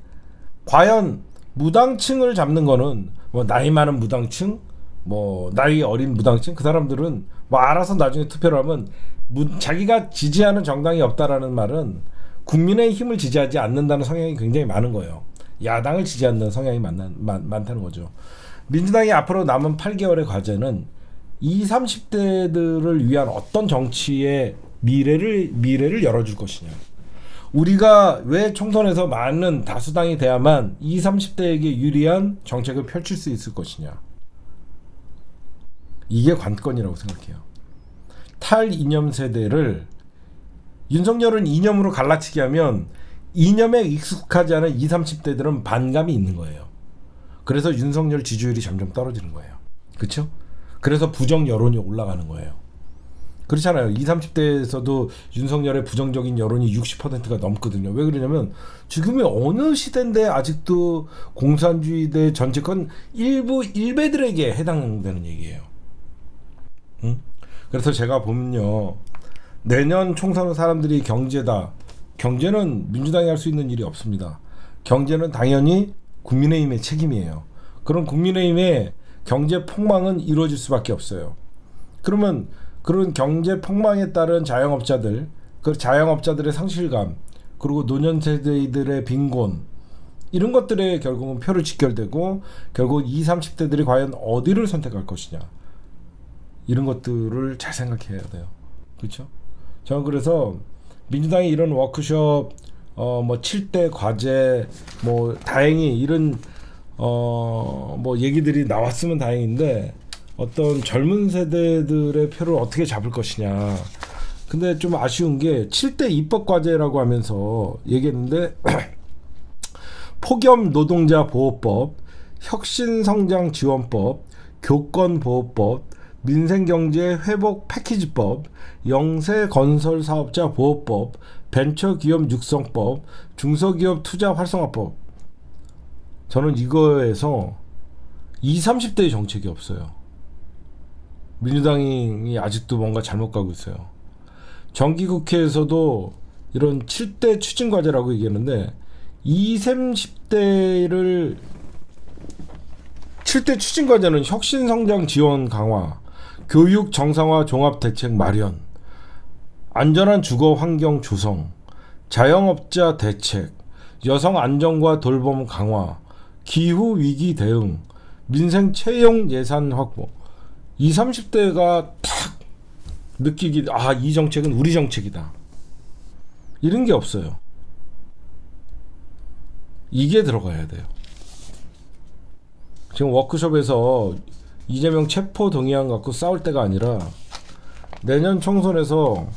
과연 무당층을 잡는 거는 뭐 나이 많은 무당층, 뭐 나이 어린 무당층 그 사람들은 뭐 알아서 나중에 투표를 하면 자기가 지지하는 정당이 없다라는 말은 국민의 힘을 지지하지 않는다는 성향이 굉장히 많은 거예요. 야당을 지지하는 성향이 많다는 거죠. 민주당이 앞으로 남은 8개월의 과제는 20, 30대들을 위한 어떤 정치의 미래를 열어줄 것이냐. 우리가 왜 총선에서 많은 다수당이 돼야만 20, 30대에게 유리한 정책을 펼칠 수 있을 것이냐. 이게 관건이라고 생각해요. 탈이념 세대를 윤석열은 이념으로 갈라치기 하면 이념에 익숙하지 않은 20, 30대들은 반감이 있는 거예요. 그래서 윤석열 지지율이 점점 떨어지는 거예요. 그렇죠? 그래서 부정 여론이 올라가는 거예요. 그렇잖아요. 20, 30대에서도 윤석열의 부정적인 여론이 60%가 넘거든요. 왜 그러냐면 지금이 어느 시대인데 아직도 공산주의대 정치권 일부 일베들에게 해당되는 얘기예요. 응? 그래서 제가 보면요. 내년 총선은 사람들이 경제다. 경제는 민주당이 할 수 있는 일이 없습니다. 경제는 당연히 국민의힘의 책임이에요. 그런 국민의힘의 경제 폭망은 이루어질 수밖에 없어요. 그러면 그런 경제 폭망에 따른 자영업자들, 그 자영업자들의 상실감, 그리고 노년 세대들의 빈곤 이런 것들에 결국은 표를 직결되고 결국 20, 30대들이 과연 어디를 선택할 것이냐 이런 것들을 잘 생각해야 돼요. 그렇죠? 저는 그래서 민주당이 이런 워크숍 뭐 7대 과제 뭐 다행히 이런 뭐 얘기들이 나왔으면 다행인데 어떤 젊은 세대들의 표를 어떻게 잡을 것이냐. 근데 좀 아쉬운 게 7대 입법 과제라고 하면서 얘기했는데 폭염 노동자 보호법, 혁신성장 지원법, 교권보호법, 민생경제 회복 패키지법, 영세 건설 사업자 보호법, 벤처기업 육성법, 중소기업 투자 활성화법. 저는 이거에서 20, 30대의 정책이 없어요. 민주당이 아직도 뭔가 잘못 가고 있어요. 정기국회에서도 이런 7대 추진과제라고 얘기했는데 20, 30대를 7대 추진과제는 혁신성장 지원 강화, 교육 정상화 종합대책 마련, 안전한 주거 환경 조성, 자영업자 대책, 여성 안정과 돌봄 강화, 기후 위기 대응, 민생 채용 예산 확보. 20, 30대가 탁 느끼기 이 정책은 우리 정책이다. 이런 게 없어요. 이게 들어가야 돼요. 지금 워크숍에서 이재명 체포 동의안 갖고 싸울 때가 아니라 내년 총선에서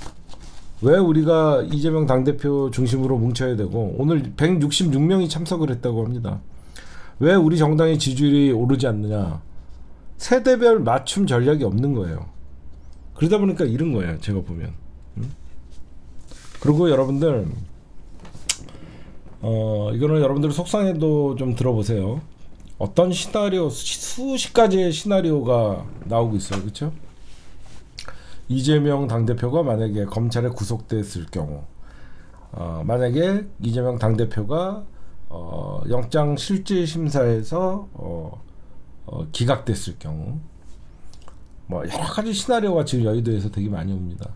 왜 우리가 이재명 당대표 중심으로 뭉쳐야 되고 오늘 166명이 참석을 했다고 합니다. 왜 우리 정당의 지지율이 오르지 않느냐. 세대별 맞춤 전략이 없는 거예요. 그러다 보니까 이런 거예요. 제가 보면. 그리고 여러분들 이거는 여러분들 속상해도 좀 들어보세요. 어떤 시나리오 수십 가지의 시나리오가 나오고 있어요. 그렇죠? 이재명 당대표가 만약에 검찰에 구속됐을 경우 만약에 이재명 당대표가 영장실질심사에서 기각됐을 경우 뭐 여러 가지 시나리오가 지금 여의도에서 되게 많이 옵니다.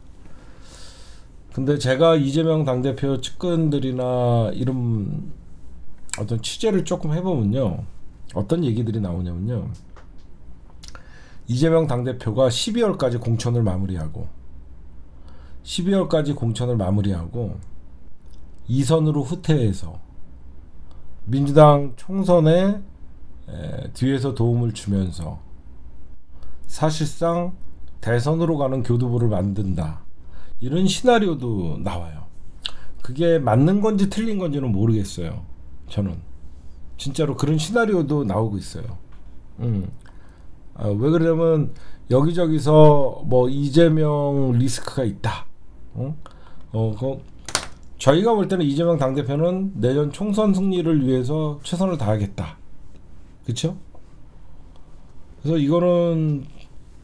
근데 제가 이재명 당대표 측근들이나 이런 어떤 취재를 조금 해보면요. 어떤 얘기들이 나오냐면요. 이재명 당대표가 12월까지 공천을 마무리하고 2선으로 후퇴해서 민주당 총선에 뒤에서 도움을 주면서 사실상 대선으로 가는 교두보를 만든다. 이런 시나리오도 나와요. 그게 맞는 건지 틀린 건지는 모르겠어요. 저는 진짜로 그런 시나리오도 나오고 있어요. 왜 그러냐면 여기저기서 뭐 이재명 리스크가 있다. 저희가 볼 때는 이재명 당대표는 내년 총선 승리를 위해서 최선을 다하겠다. 그렇죠? 그래서 이거는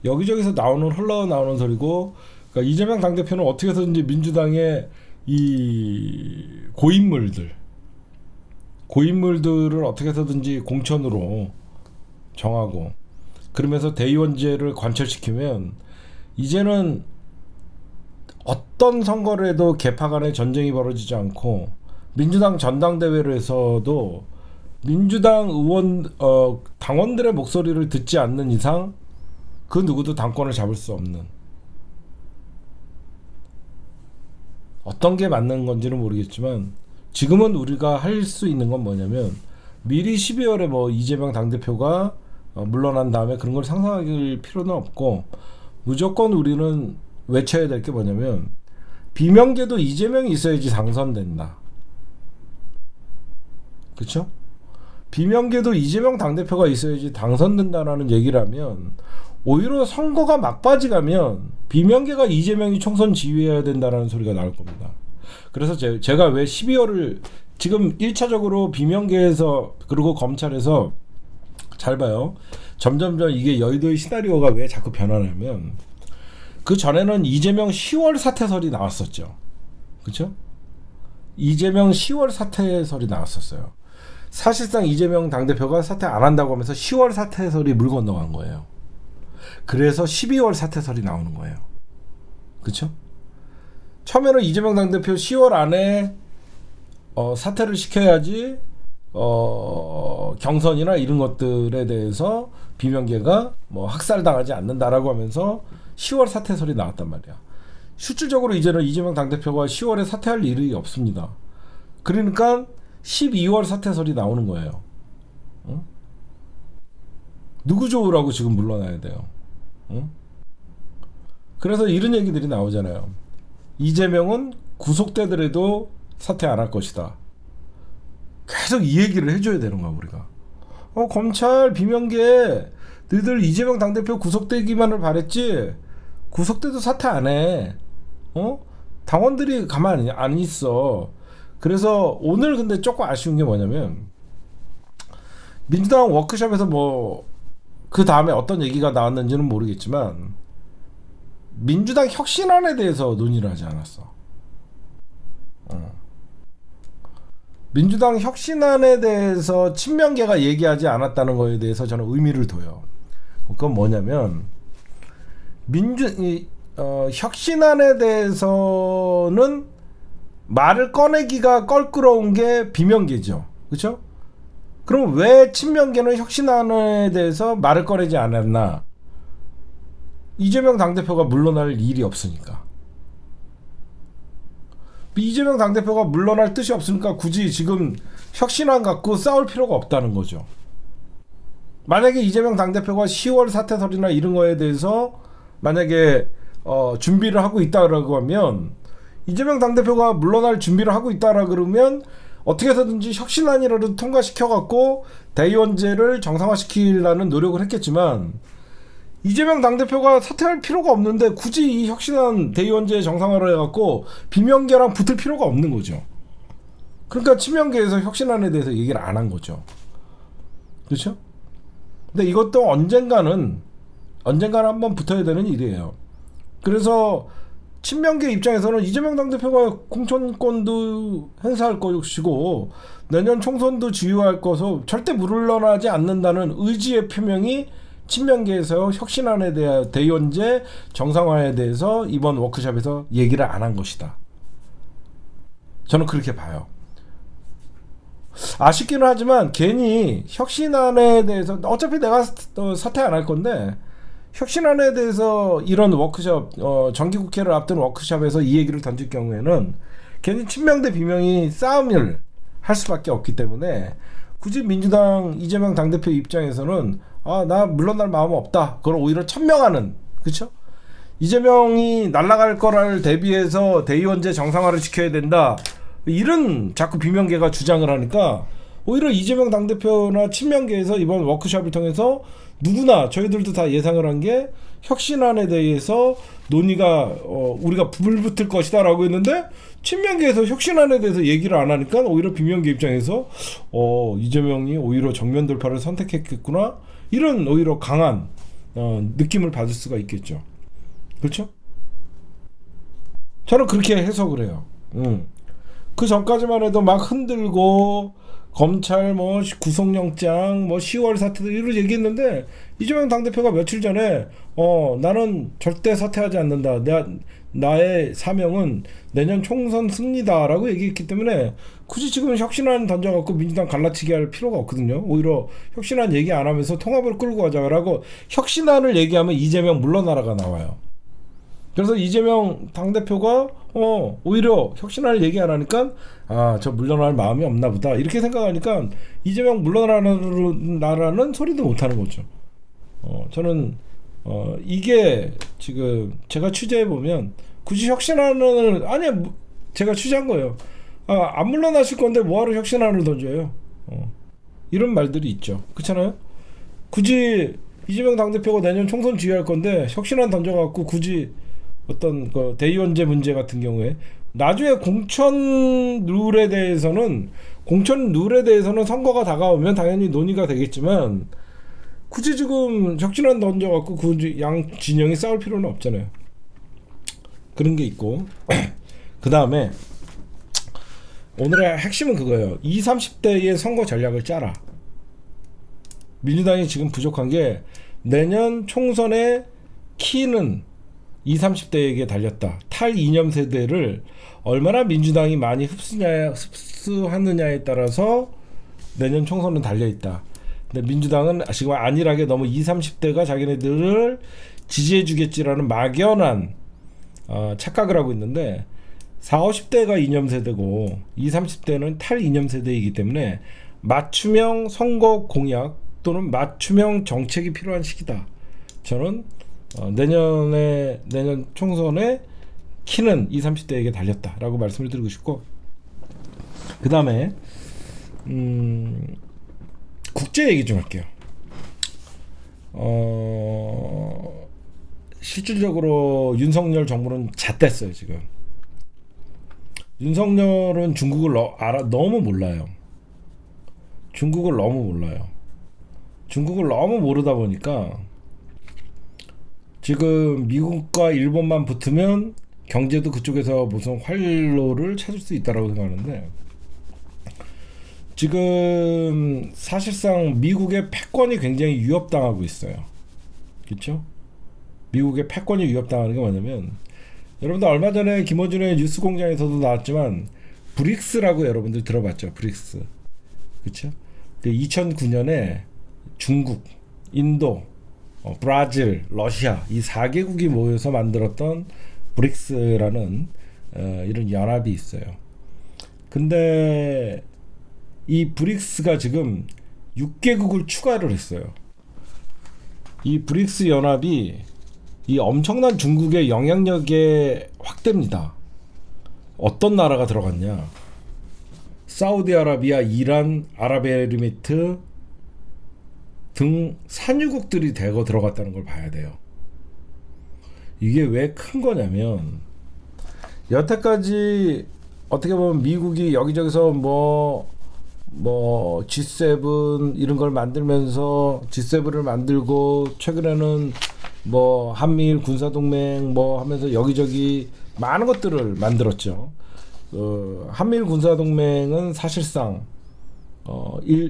여기저기서 흘러나오는 소리고, 그러니까 이재명 당대표는 어떻게 해서든지 민주당의 이 고인물들을 어떻게 해서든지 공천으로 정하고 그러면서 대의원제를 관철시키면 이제는 어떤 선거를 해도 계파 간의 전쟁이 벌어지지 않고 민주당 전당대회에서도 민주당 당원들의 목소리를 듣지 않는 이상 그 누구도 당권을 잡을 수 없는, 어떤 게 맞는 건지는 모르겠지만 지금은 우리가 할 수 있는 건 뭐냐면 미리 12월에 뭐 이재명 당대표가 물러난 다음에 그런 걸 상상할 필요는 없고 무조건 우리는 외쳐야 될 게 뭐냐면 비명계도 이재명이 있어야지 당선된다. 그렇죠? 비명계도 이재명 당대표가 있어야지 당선된다라는 얘기를 하면 오히려 선거가 막바지 가면 비명계가 이재명이 총선 지휘해야 된다라는 소리가 나올 겁니다. 그래서 제가 왜 12월을 지금 1차적으로 비명계에서 그리고 검찰에서 잘 봐요. 점점점 이게 여의도의 시나리오가 왜 자꾸 변하냐면 그 전에는 이재명 10월 사퇴설이 나왔었죠. 그렇죠? 이재명 10월 사퇴설이 나왔었어요. 사실상 이재명 당대표가 사퇴 안 한다고 하면서 10월 사퇴설이 물 건너간 거예요. 그래서 12월 사퇴설이 나오는 거예요. 그렇죠? 처음에는 이재명 당대표 10월 안에 사퇴를 시켜야지 경선이나 이런 것들에 대해서 비명계가 뭐 학살당하지 않는다라고 하면서 10월 사퇴설이 나왔단 말이야. 실질적으로 이제는 이재명 당대표가 10월에 사퇴할 일이 없습니다. 그러니까 12월 사퇴설이 나오는 거예요. 응? 누구 좋으라고 지금 물러나야 돼요. 응? 그래서 이런 얘기들이 나오잖아요. 이재명은 구속되더라도 사퇴 안 할 것이다. 계속 이 얘기를 해줘야 되는 거야 우리가. 검찰 비명계 너희들 이재명 당대표 구속되기만을 바랬지 구속돼도 사퇴 안 해. 당원들이 가만히 안 있어. 그래서 오늘 근데 조금 아쉬운 게 뭐냐면 민주당 워크숍에서 뭐 그 다음에 어떤 얘기가 나왔는지는 모르겠지만 민주당 혁신안에 대해서 논의를 하지 않았어. 민주당 혁신안에 대해서 친명계가 얘기하지 않았다는 거에 대해서 저는 의미를 둬요. 그건 뭐냐면 혁신안에 대해서는 말을 꺼내기가 껄끄러운 게 비명계죠. 그렇죠? 그럼 왜 친명계는 혁신안에 대해서 말을 꺼내지 않았나? 이재명 당대표가 물러날 일이 없으니까. 이재명 당대표가 물러날 뜻이 없으니까 굳이 지금 혁신안 갖고 싸울 필요가 없다는 거죠. 만약에 이재명 당대표가 10월 사퇴설이나 이런 거에 대해서 만약에 준비를 하고 있다라고 하면 이재명 당대표가 물러날 준비를 하고 있다라 그러면 어떻게 해서든지 혁신안이라도 통과시켜갖고 대의원제를 정상화시키려는 노력을 했겠지만 이재명 당대표가 사퇴할 필요가 없는데 굳이 이 혁신안 대의원제 정상화를 해갖고 비명계랑 붙을 필요가 없는 거죠. 그러니까 친명계에서 혁신안에 대해서 얘기를 안 한 거죠. 그렇죠? 근데 이것도 언젠가는 한번 붙어야 되는 일이에요. 그래서 친명계 입장에서는 이재명 당대표가 공천권도 행사할 것이고 내년 총선도 지휘할 것으로 절대 물러나지 않는다는 의지의 표명이 친명계에서 혁신안에 대한 대의원제 정상화에 대해서 이번 워크숍에서 얘기를 안 한 것이다. 저는 그렇게 봐요. 아쉽기는 하지만 괜히 혁신안에 대해서 어차피 내가 사퇴 안 할 건데 혁신안에 대해서 이런 워크숍 정기국회를 앞둔 워크숍에서 이 얘기를 던질 경우에는 괜히 친명 대 비명이 싸움을 할 수밖에 없기 때문에 굳이 민주당 이재명 당대표 입장에서는 나 물러날 마음 없다. 그걸 오히려 천명하는, 그렇죠? 이재명이 날아갈 거를 대비해서 대의원제 정상화를 시켜야 된다. 이런 자꾸 비명계가 주장을 하니까 오히려 이재명 당대표나 친명계에서 이번 워크숍을 통해서 누구나 저희들도 다 예상을 한 게 혁신안에 대해서 논의가 우리가 불붙을 것이다 라고 했는데 친명계에서 혁신안에 대해서 얘기를 안 하니까 오히려 비명계 입장에서 이재명이 오히려 정면 돌파를 선택했겠구나 이런 오히려 강한 느낌을 받을 수가 있겠죠. 그렇죠? 저는 그렇게 해석을 해요. 그 전까지만 해도 막 흔들고 검찰 뭐 구속영장 뭐 10월 사퇴도 이런 얘기했는데 이재명 당대표가 며칠 전에 나는 절대 사퇴하지 않는다. 나의 사명은 내년 총선 승리다라고 얘기했기 때문에 굳이 지금 혁신안 던져갖고 민주당 갈라치기 할 필요가 없거든요. 오히려 혁신안 얘기 안 하면서 통합을 끌고 가자라고 혁신안을 얘기하면 이재명 물러나라가 나와요. 그래서 이재명 당대표가 오히려 혁신안을 얘기 안 하니까 저 물러날 마음이 없나 보다 이렇게 생각하니까 이재명 물러나라는 소리도 못하는 거죠. 저는 이게 지금 제가 취재해보면 굳이 혁신안을 제가 취재한 거예요. 안 물러나실 건데 뭐하러 혁신안을 던져요. 이런 말들이 있죠. 그렇잖아요. 굳이 이재명 당대표가 내년 총선 지휘할 건데 혁신안 던져갖고 굳이 어떤 그 대의원제 문제 같은 경우에 나중에 공천 룰에 대해서는 선거가 다가오면 당연히 논의가 되겠지만 굳이 지금 혁신안 던져갖고 굳이 양 진영이 싸울 필요는 없잖아요. 그런 게 있고 그 다음에 오늘의 핵심은 그거예요. 20, 30대의 선거 전략을 짜라. 민주당이 지금 부족한 게 내년 총선의 키는 20, 30대에게 달렸다. 탈 이념 세대를 얼마나 민주당이 많이 흡수하느냐에 따라서 내년 총선은 달려있다. 근데 민주당은 지금 안일하게 너무 20, 30대가 자기네들을 지지해주겠지라는 막연한 착각을 하고 있는데 40, 50대가 이념 세대고 20, 30대는 탈 이념 세대이기 때문에 맞춤형 선거 공약 또는 맞춤형 정책이 필요한 시기다. 저는 내년 총선의 키는 20, 30대에게 달렸다라고 말씀을 드리고 싶고 그 다음에 국제 얘기 좀 할게요. 실질적으로 윤석열 정부는 잣됐어요. 지금 윤석열은 중국을 너무 몰라요. 중국을 너무 모르다 보니까 지금 미국과 일본만 붙으면 경제도 그쪽에서 무슨 활로를 찾을 수 있다라고 생각하는데 지금 사실상 미국의 패권이 굉장히 위협당하고 있어요. 그렇죠? 미국의 패권이 위협당하는 게 뭐냐면 여러분들 얼마 전에 김어준의 뉴스공장에서도 나왔지만 브릭스라고 여러분들 들어봤죠? 브릭스. 그렇죠? 2009년에 중국, 인도, 브라질, 러시아 이 4개국이 모여서 만들었던 브릭스라는 이런 연합이 있어요. 근데 이 브릭스가 지금 6개국을 추가를 했어요. 이 브릭스 연합이 이 엄청난 중국의 영향력의 확대입니다. 어떤 나라가 들어갔냐? 사우디아라비아, 이란, 아랍에미리트 등 산유국들이 대거 들어갔다는 걸 봐야 돼요. 이게 왜 큰 거냐면 여태까지 어떻게 보면 미국이 여기저기서 뭐 G7 이런 걸 만들면서 G7을 만들고 최근에는 뭐 한미일 군사동맹 뭐 하면서 여기저기 많은 것들을 만들었죠. 한미일 군사동맹은 사실상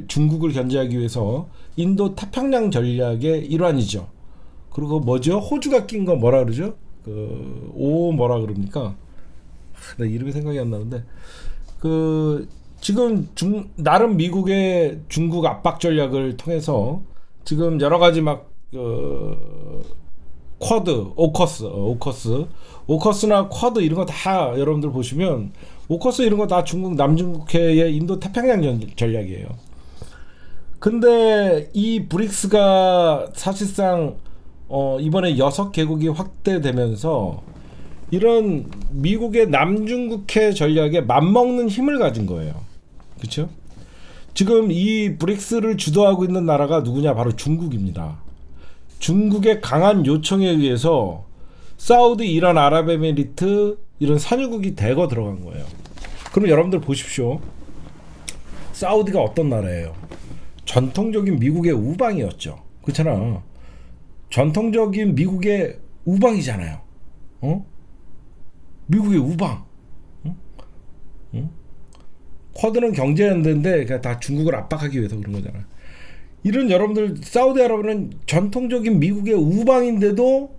중국을 견제하기 위해서 인도 태평양 전략의 일환이죠. 그리고 뭐죠? 호주가 낀 거 뭐라 그러죠? 뭐라 그럽니까? 나 이름이 생각이 안 나는데 지금 나름 미국의 중국 압박 전략을 통해서 지금 여러 가지 쿼드, 오커스나 쿼드 이런 거 다 여러분들 보시면 오커스 이런 거 다 중국 남중국해의 인도 태평양 전략이에요. 근데 이 브릭스가 사실상 이번에 6개국이 확대되면서 이런 미국의 남중국해 전략에 맞먹는 힘을 가진 거예요. 그렇죠? 지금 이 브릭스를 주도하고 있는 나라가 누구냐? 바로 중국입니다. 중국의 강한 요청에 의해서 사우디, 이란, 아랍에미리트 이런 산유국이 대거 들어간 거예요. 그럼 여러분들 보십시오. 사우디가 어떤 나라예요? 전통적인 미국의 우방이었죠. 그렇잖아. 전통적인 미국의 우방이잖아요. 미국의 우방. 쿼드는 경제연대인데 그냥 다 중국을 압박하기 위해서 그런 거잖아. 이런 여러분들 사우디아라비아는 전통적인 미국의 우방인데도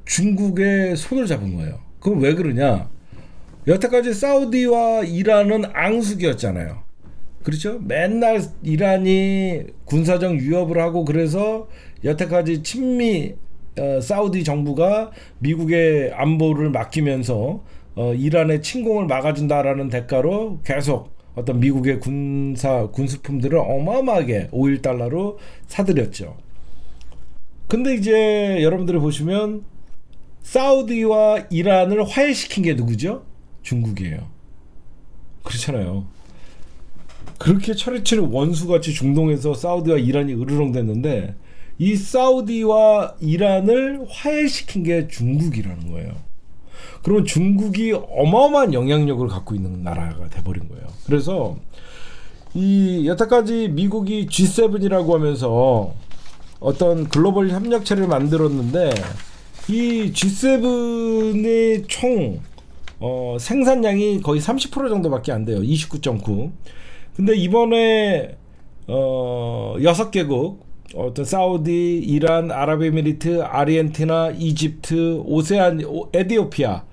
중국의 손을 잡은 거예요. 그럼 왜 그러냐? 여태까지 사우디와 이란은 앙숙이었잖아요. 그렇죠? 맨날 이란이 군사적 위협을 하고 그래서 여태까지 친미 사우디 정부가 미국의 안보를 맡기면서 이란의 침공을 막아준다라는 대가로 계속 어떤 미국의 군수품들을 어마어마하게 5일 달러로 사들였죠. 근데 이제 여러분들이 보시면 사우디와 이란을 화해시킨 게 누구죠? 중국이에요. 그렇잖아요. 그렇게 차례차례 원수같이 중동에서 사우디와 이란이 으르렁댔는데 이 사우디와 이란을 화해시킨 게 중국이라는 거예요. 그러면 중국이 어마어마한 영향력을 갖고 있는 나라가 돼버린 거예요. 그래서 이 여태까지 미국이 G7이라고 하면서 어떤 글로벌 협력체를 만들었는데 이 G7의 총 생산량이 거의 30% 정도밖에 안 돼요. 29.9. 근데 이번에 6개국 어떤 사우디, 이란, 아랍에미리트, 아르헨티나, 이집트, 에티오피아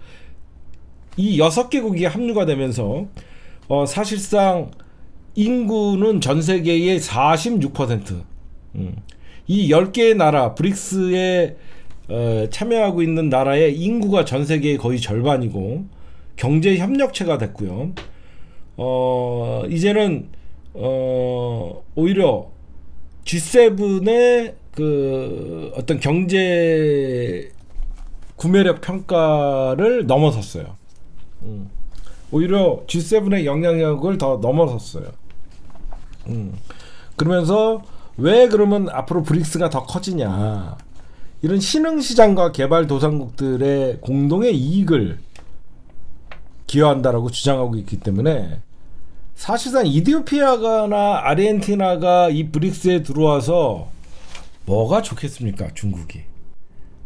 이 6개국이 합류가 되면서 사실상 인구는 전 세계의 46%. 이 10개의 나라 브릭스에 참여하고 있는 나라의 인구가 전 세계의 거의 절반이고 경제 협력체가 됐고요. 이제는 오히려 G7의 그 어떤 경제 구매력 평가를 넘어섰어요. 오히려 G7의 영향력을 더 넘어섰어요. 그러면서 왜 그러면 앞으로 브릭스가 더 커지냐? 이런 신흥시장과 개발도상국들의 공동의 이익을 기여한다라고 주장하고 있기 때문에 사실상 이디오피아나 아르헨티나가 이 브릭스에 들어와서 뭐가 좋겠습니까? 중국이.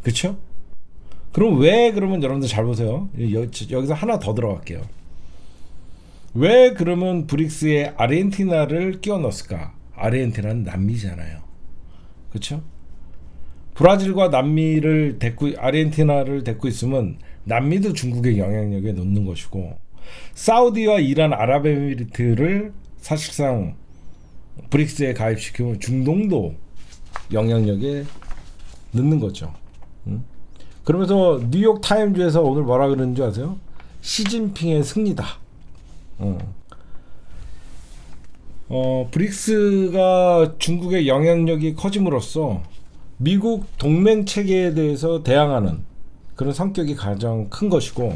그렇죠? 그럼 왜 그러면 여러분들 잘 보세요. 여기서 하나 더 들어갈게요. 왜 그러면 브릭스에 아르헨티나를 끼워 넣었을까? 아르헨티나는 남미잖아요. 그렇죠? 브라질과 남미를 아르헨티나를 데리고 있으면 남미도 중국의 영향력에 놓는 것이고 사우디와 이란, 아랍에미리트를 사실상 브릭스에 가입시키면 중동도 영향력에 넣는 거죠. 그러면서 뉴욕 타임즈에서 오늘 뭐라 그러는지 아세요? 시진핑의 승리다. 브릭스가 중국의 영향력이 커짐으로써 미국 동맹 체계에 대해서 대항하는 그런 성격이 가장 큰 것이고,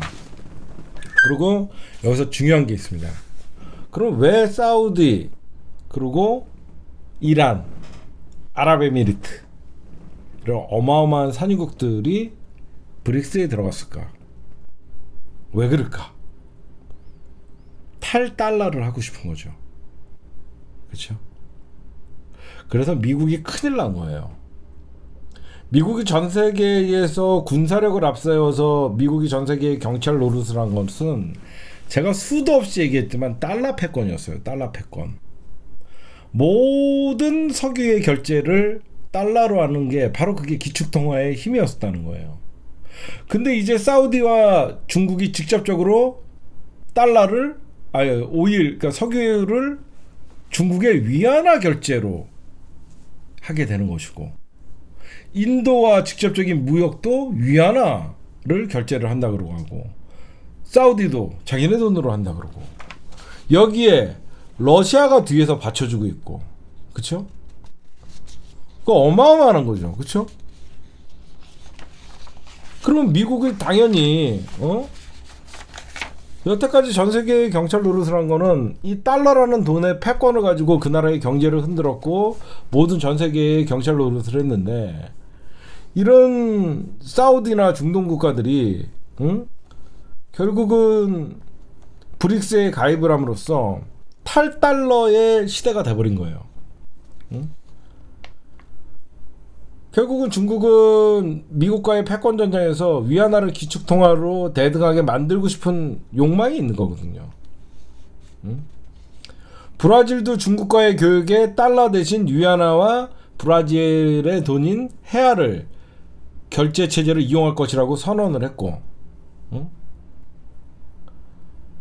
그리고 여기서 중요한 게 있습니다. 그럼 왜 사우디 그리고 이란, 아랍에미리트 이런 어마어마한 산유국들이 브릭스에 들어갔을까? 왜 그럴까? 탈달러를 하고 싶은 거죠. 그렇죠? 그래서 미국이 큰일 난 거예요. 미국이 전 세계에서 군사력을 앞세워서 미국이 전 세계의 경찰 노릇을 한 것은 제가 수도 없이 얘기했지만 달러 패권이었어요. 달러 패권. 모든 석유의 결제를 달러로 하는 게 바로 그게 기축통화의 힘이었다는 거예요. 근데 이제 사우디와 중국이 직접적으로 그러니까 석유를 중국의 위안화 결제로 하게 되는 것이고, 인도와 직접적인 무역도 위안화를 결제를 한다 그러고 하고, 사우디도 자기네 돈으로 한다 그러고, 여기에 러시아가 뒤에서 받쳐주고 있고, 그쵸? 그거 어마어마한 거죠. 그쵸? 그러면 미국이 당연히 여태까지 전 세계의 경찰 노릇을 한 거는 이 달러라는 돈의 패권을 가지고 그 나라의 경제를 흔들었고 모든 전 세계의 경찰 노릇을 했는데, 이런 사우디나 중동 국가들이 결국은 브릭스에 가입을 함으로써 탈달러의 시대가 돼버린 거예요. 결국은 중국은 미국과의 패권 전쟁에서 위안화를 기축통화로 대등하게 만들고 싶은 욕망이 있는 거거든요. 브라질도 중국과의 교역에 달러 대신 위안화와 브라질의 돈인 헤아를 결제 체제를 이용할 것이라고 선언을 했고, 응?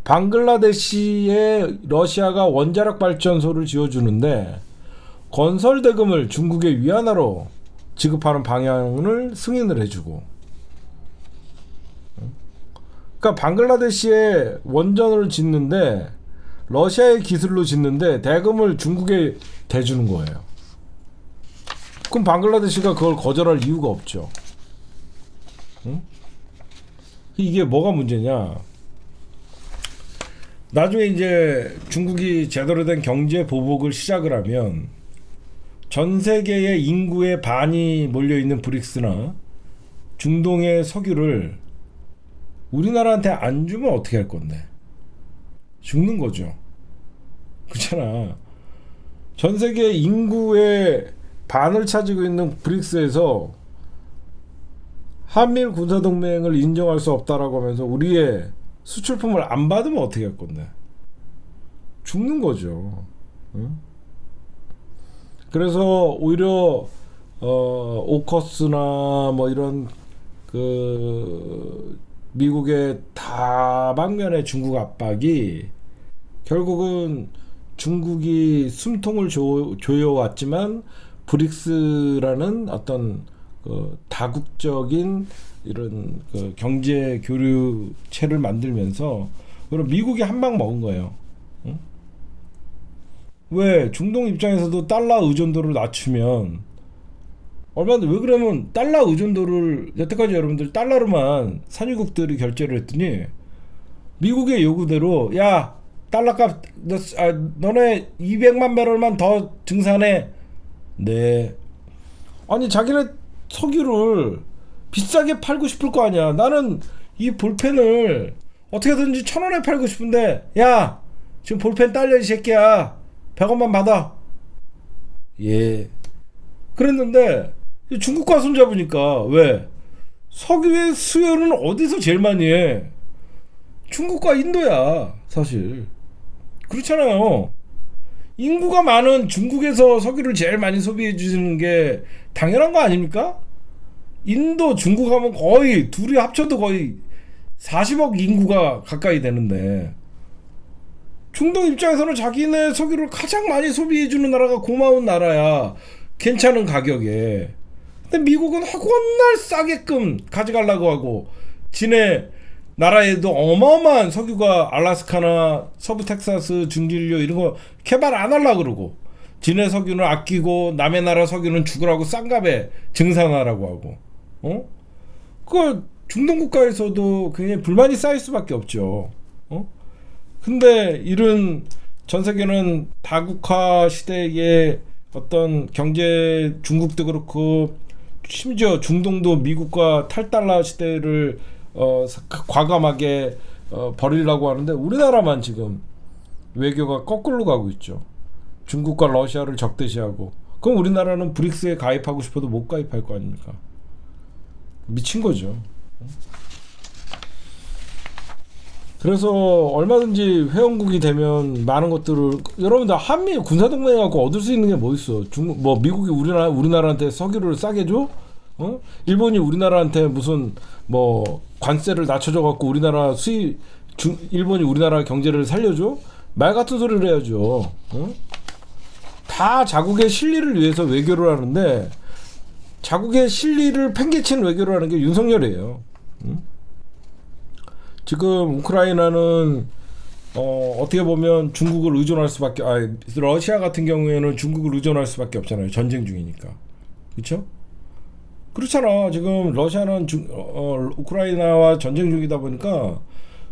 방글라데시에 러시아가 원자력 발전소를 지어주는데 건설 대금을 중국의 위안화로 지급하는 방향을 승인을 해주고, 그러니까 방글라데시에 원전을 짓는데 러시아의 기술로 짓는데 대금을 중국에 대주는 거예요. 그럼 방글라데시가 그걸 거절할 이유가 없죠. 응? 이게 뭐가 문제냐? 나중에 이제 중국이 제대로 된 경제 보복을 시작을 하면 전 세계의 인구의 반이 몰려있는 브릭스나 중동의 석유를 우리나라한테 안 주면 어떻게 할 건데? 죽는 거죠. 그렇잖아. 전 세계 인구의 반을 차지고 있는 브릭스에서 한미일 군사동맹을 인정할 수 없다라고 하면서 우리의 수출품을 안 받으면 어떻게 할 건데? 죽는 거죠. 응? 그래서 오히려 오커스나 뭐 이런 그 미국의 다방면의 중국 압박이 결국은 중국이 숨통을 조여왔지만 브릭스라는 어떤 그 다국적인 이런 그 경제 교류체를 만들면서 그럼 미국이 한 방 먹은 거예요. 응? 왜 중동 입장에서도 달러 의존도를 낮추면 얼마나 왜 그러면 달러 의존도를 여태까지 여러분들 달러로만 산유국들이 결제를 했더니 미국의 요구대로 야 달러값 너네 200만 배럴만 더 증산해. 네. 아니 자기네 석유를 비싸게 팔고 싶을 거 아니야. 나는 이 볼펜을 어떻게든지 1,000원에 팔고 싶은데 야 지금 볼펜 딸려 이 새끼야 100원만 받아. 예. 그랬는데 중국과 손잡으니까 왜 석유의 수요는 어디서 제일 많이 해? 중국과 인도야 사실. 그렇잖아요. 인구가 많은 중국에서 석유를 제일 많이 소비해 주시는 게 당연한 거 아닙니까? 인도, 중국 하면 거의 둘이 합쳐도 거의 40억 인구가 가까이 되는데 중동 입장에서는 자기네 석유를 가장 많이 소비해 주는 나라가 고마운 나라야. 괜찮은 가격에. 근데 미국은 허건날 싸게끔 가져가려고 하고 지네 나라에도 어마어마한 석유가 알래스카나 서부 텍사스 중진료 이런 거 개발 안 하려고 그러고 지네 석유는 아끼고 남의 나라 석유는 죽으라고 싼 값에 증산하라고 하고 그걸 중동 국가에서도 굉장히 불만이 쌓일 수밖에 없죠. 근데 이런 전 세계는 다국화 시대의 어떤 경제 중국도 그렇고 심지어 중동도 미국과 탈달러 시대를 과감하게 버리려고 하는데 우리나라만 지금 외교가 거꾸로 가고 있죠. 중국과 러시아를 적대시하고 그럼 우리나라는 브릭스에 가입하고 싶어도 못 가입할 거 아닙니까? 미친 거죠. 그래서 얼마든지 회원국이 되면 많은 것들을 여러분들 한미 군사동맹 갖고 얻을 수 있는 게 뭐 있어? 뭐 미국이 우리나라한테 석유를 싸게 줘? 일본이 우리나라한테 무슨 뭐 관세를 낮춰줘 갖고 우리나라 일본이 우리나라 경제를 살려줘? 말 같은 소리를 해야죠. 다 자국의 실리를 위해서 외교를 하는데 자국의 실리를 팽개치는 외교를 하는 게 윤석열이에요. 지금 우크라이나는 어떻게 보면 중국을 의존할 수밖에 러시아 같은 경우에는 중국을 의존할 수밖에 없잖아요. 전쟁 중이니까. 그렇죠? 그렇잖아. 지금 러시아는 우크라이나와 전쟁 중이다 보니까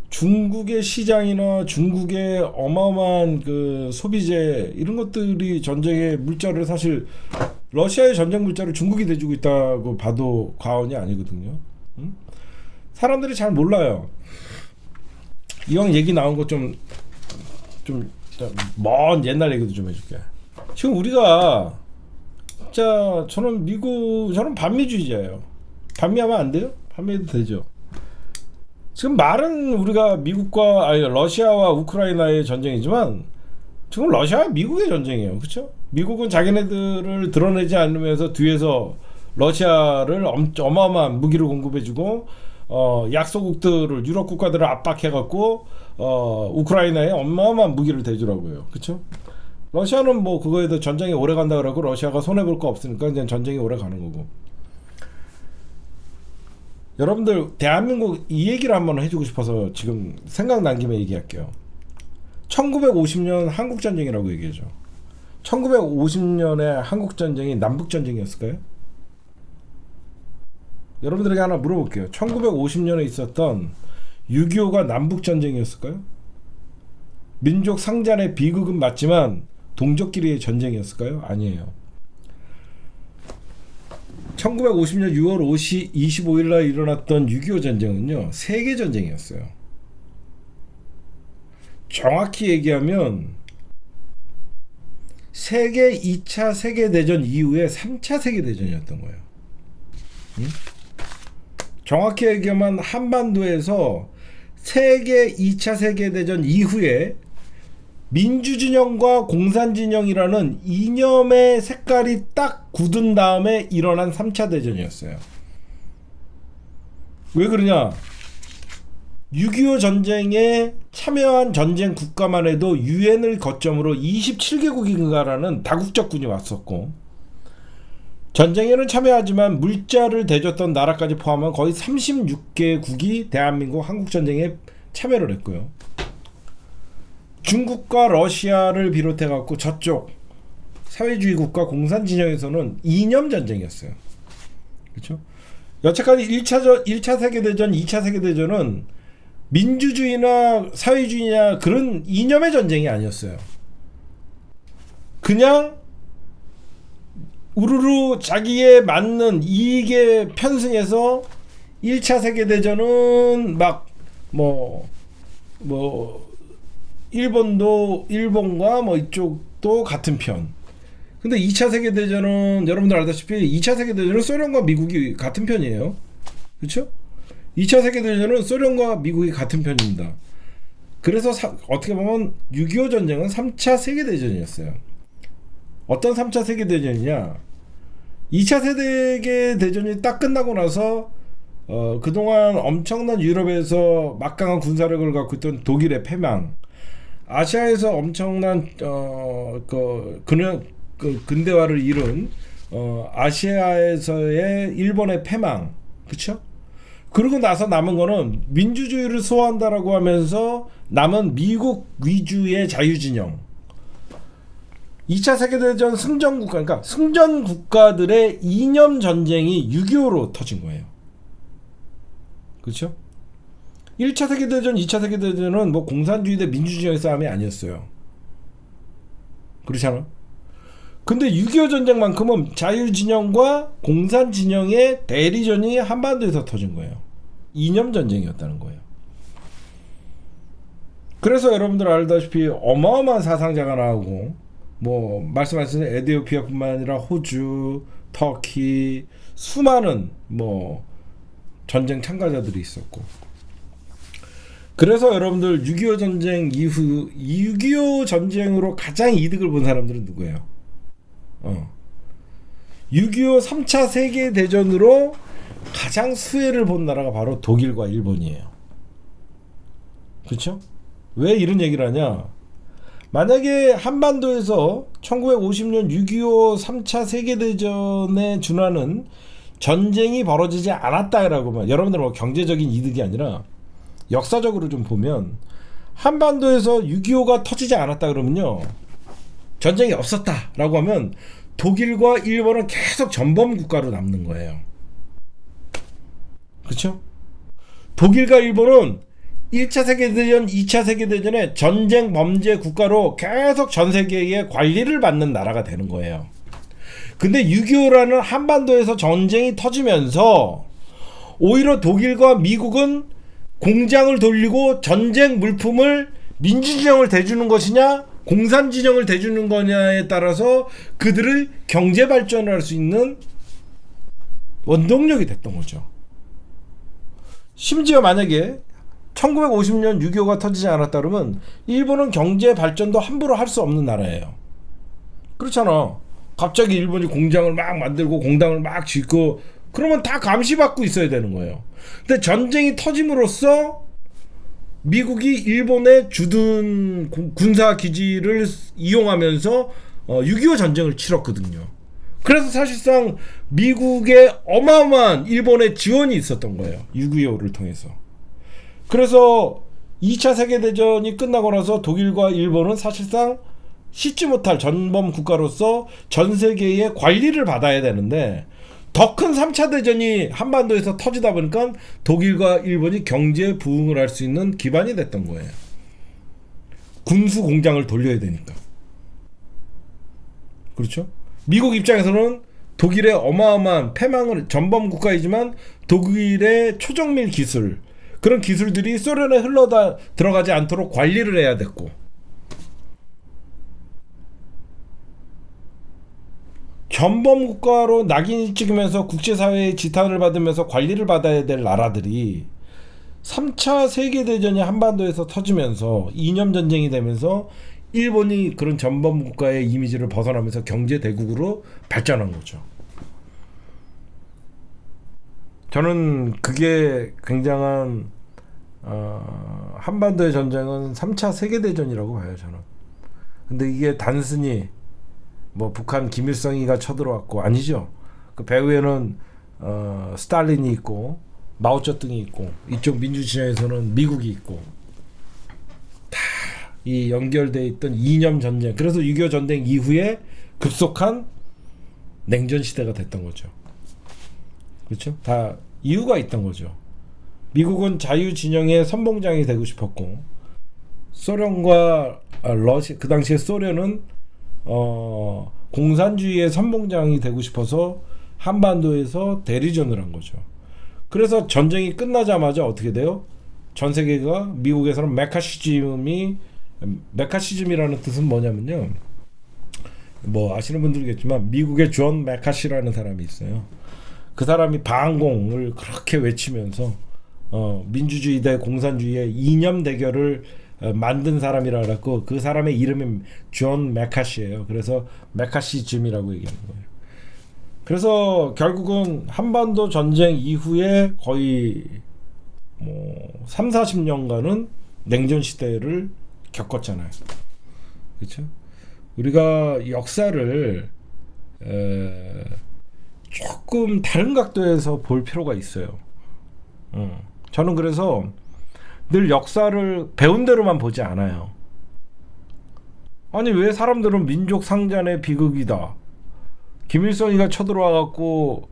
중국의 시장이나 중국의 어마어마한 그 소비재 이런 것들이 전쟁의 물자를 사실 러시아의 전쟁 물자를 중국이 대주고 있다고 봐도 과언이 아니거든요. 사람들이 잘 몰라요. 이왕 얘기 나온 거 좀 먼 옛날 얘기도 좀 해줄게. 지금 우리가 진짜 저는 반미주의자예요. 반미하면 안 돼요? 반미해도 되죠. 지금 말은 우리가 러시아와 우크라이나의 전쟁이지만 지금 러시아와 미국의 전쟁이에요. 그렇죠? 미국은 자기네들을 드러내지 않으면서 뒤에서 러시아를 어마어마한 무기를 공급해주고 약소국들을 유럽 국가들을 압박해갖고 우크라이나에 어마어마한 무기를 대주라고요. 그렇죠? 러시아는 뭐 그거에 대해 전쟁이 오래 간다 그러고 러시아가 손해 볼 거 없으니까 그냥 전쟁이 오래 가는 거고. 여러분들 대한민국 이 얘기를 한번 해주고 싶어서 지금 생각난 김에 얘기할게요. 1950년 한국전쟁이라고 얘기하죠. 1950년에 한국전쟁이 남북전쟁이었을까요? 여러분들에게 하나 물어볼게요. 1950년에 있었던 6.25가 남북전쟁이었을까요? 민족 상잔의 비극은 맞지만 동족끼리의 전쟁이었을까요? 아니에요. 1950년 6월 25일 날 일어났던 6.25 전쟁은요, 세계전쟁이었어요. 정확히 얘기하면 세계 2차 세계대전 이후에 3차 세계대전이었던 거예요. 응? 정확히 얘기하면 한반도에서 세계 2차 세계대전 이후에 민주진영과 공산진영이라는 이념의 색깔이 딱 굳은 다음에 일어난 3차 대전이었어요. 왜 그러냐? 6.25 전쟁에 참여한 전쟁 국가만 해도 유엔을 거점으로 27개국인가라는 다국적군이 왔었고, 전쟁에는 참여하지만 물자를 대줬던 나라까지 포함한 거의 36개국이 대한민국 한국전쟁에 참여를 했고요. 중국과 러시아를 비롯해 갖고 저쪽 사회주의 국가 공산진영에서는 이념 전쟁이었어요. 그렇죠? 여태까지 1차 세계대전, 2차 세계대전은 민주주의나 사회주의나 그런 이념의 전쟁이 아니었어요. 그냥 우르르 자기에 맞는 이익에 편승해서 1차 세계대전은 막 일본과 뭐 이쪽도 같은 편. 근데 2차 세계대전은 여러분들 알다시피 2차 세계대전은 소련과 미국이 같은 편이에요. 그렇죠? 2차 세계대전은 소련과 미국이 같은 편입니다. 그래서 어떻게 보면 6.25 전쟁은 3차 세계대전이었어요. 어떤 3차 세계대전이냐? 2차 세계대전이 딱 끝나고 나서 그동안 엄청난 유럽에서 막강한 군사력을 갖고 있던 독일의 패망, 아시아에서 엄청난 근대화를 이룬 아시아에서의 일본의 패망, 그렇죠? 그러고 나서 남은 거는 민주주의를 소화한다라고 하면서 남은 미국 위주의 자유진영. 2차 세계대전 승전국가, 그러니까 승전국가들의 이념 전쟁이 6.25로 터진 거예요. 그렇죠? 1차 세계대전, 2차 세계대전은 뭐 공산주의 대 민주주의의 싸움이 아니었어요. 그렇잖아. 근데 6.25 전쟁만큼은 자유진영과 공산진영의 대리전이 한반도에서 터진 거예요. 이념 전쟁이었다는 거예요. 그래서 여러분들 알다시피 어마어마한 사상자가 나오고, 뭐 말씀하신 에티오피아뿐만 아니라 호주, 터키, 수많은 뭐 전쟁 참가자들이 있었고. 그래서 여러분들 6.25 전쟁 이후 6.25 전쟁으로 가장 이득을 본 사람들은 누구예요? 6.25 3차 세계대전으로 가장 수혜를 본 나라가 바로 독일과 일본이에요. 그렇죠? 왜 이런 얘기를 하냐? 만약에 한반도에서 1950년 6.25 3차 세계대전에 준하는 전쟁이 벌어지지 않았다라고 하면, 여러분들 뭐 경제적인 이득이 아니라 역사적으로 좀 보면, 한반도에서 6.25가 터지지 않았다 그러면요, 전쟁이 없었다라고 하면 독일과 일본은 계속 전범 국가로 남는 거예요. 그렇죠? 독일과 일본은 1차 세계대전, 2차 세계대전에 전쟁 범죄 국가로 계속 전 세계의 관리를 받는 나라가 되는 거예요. 근데 6.25라는 한반도에서 전쟁이 터지면서 오히려 독일과 미국은 공장을 돌리고 전쟁 물품을 민주진영을 대주는 것이냐 공산진영을 대주는 거냐에 따라서 그들을 경제 발전을 할 수 있는 원동력이 됐던 거죠. 심지어 만약에 1950년 6.25가 터지지 않았다 그러면 일본은 경제 발전도 함부로 할 수 없는 나라예요. 그렇잖아. 갑자기 일본이 공장을 막 만들고 공당을 막 짓고 그러면 다 감시받고 있어야 되는 거예요. 근데 전쟁이 터짐으로써 미국이 일본의 주둔 군사 기지를 이용하면서 6.25 전쟁을 치렀거든요. 그래서 사실상 미국의 어마어마한 일본의 지원이 있었던 거예요. 6.25를 통해서. 그래서 2차 세계대전이 끝나고 나서 독일과 일본은 사실상 씻지 못할 전범 국가로서 전 세계의 관리를 받아야 되는데 더 큰 3차 대전이 한반도에서 터지다 보니까 독일과 일본이 경제 부흥을 할 수 있는 기반이 됐던 거예요. 군수 공장을 돌려야 되니까. 그렇죠? 미국 입장에서는 독일의 어마어마한 패망을 전범 국가이지만 독일의 초정밀 기술 그런 기술들이 소련에 들어가지 않도록 관리를 해야 됐고 전범 국가로 낙인이 찍으면서 국제사회의 지탄을 받으면서 관리를 받아야 될 나라들이 3차 세계대전이 한반도에서 터지면서 이념전쟁이 되면서 일본이 그런 전범 국가의 이미지를 벗어나면서 경제대국으로 발전한 거죠. 저는 그게 굉장한 한반도의 전쟁은 3차 세계대전이라고 봐요. 저는. 근데 이게 단순히 뭐 북한 김일성이가 쳐들어왔고 아니죠. 그 배후에는 스탈린이 있고 마오쩌둥이 있고 이쪽 민주진영에서는 미국이 있고 다 이 연결돼 있던 이념 전쟁. 그래서 6.25 전쟁 이후에 급속한 냉전 시대가 됐던 거죠. 그렇죠? 다 이유가 있던 거죠. 미국은 자유 진영의 선봉장이 되고 싶었고 소련과 러시아 그 당시에 소련은 공산주의의 선봉장이 되고 싶어서 한반도에서 대리전을 한 거죠. 그래서 전쟁이 끝나자마자 어떻게 돼요? 전 세계가 미국에서는 메카시즘이라는 뜻은 뭐냐면요. 뭐 아시는 분들이겠지만 미국의 존 메카시라는 사람이 있어요. 그 사람이 반공을 그렇게 외치면서 민주주의 대 공산주의의 이념 대결을 만든 사람이라 그랬고 그 사람의 이름이 존 메카시예요. 그래서 메카시즘이라고 얘기하는 거예요. 그래서 결국은 한반도 전쟁 이후에 거의 뭐 3, 40년간은 냉전 시대를 겪었잖아요. 그렇죠? 우리가 역사를 조금 다른 각도에서 볼 필요가 있어요. 저는 그래서 늘 역사를 배운 대로만 보지 않아요. 아니 왜 사람들은 민족 상잔의 비극이다. 김일성이가 쳐들어와 갖고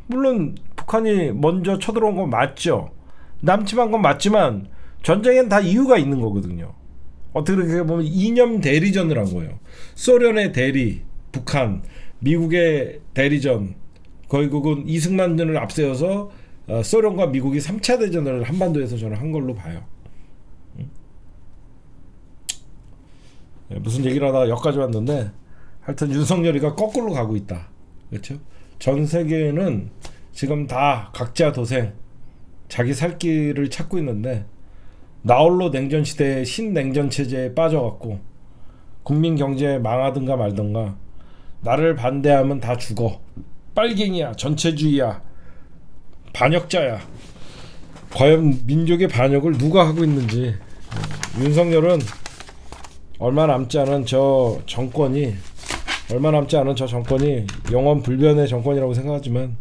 물론 북한이 먼저 쳐들어온 건 맞죠. 남침한 건 맞지만 전쟁엔 다 이유가 있는 거거든요. 어떻게 보면 이념 대리전을 한 거예요. 소련의 대리, 북한, 미국의 대리전, 결국은 이승만전을 앞세워서 소련과 미국이 3차 대전을 한반도에서 저는 한 걸로 봐요. 무슨 얘기를 하다가 여기까지 왔는데 하여튼 윤석열이가 거꾸로 가고 있다. 그렇죠? 전 세계는 지금 다 각자 도생, 자기 살 길을 찾고 있는데 나홀로 냉전 시대의 신냉전 체제에 빠져갖고 국민 경제 망하든가 말든가 나를 반대하면 다 죽어. 빨갱이야, 전체주의야, 반역자야. 과연 민족의 반역을 누가 하고 있는지. 윤석열은 얼마 남지 않은 저 정권이 영원 불변의 정권이라고 생각하지만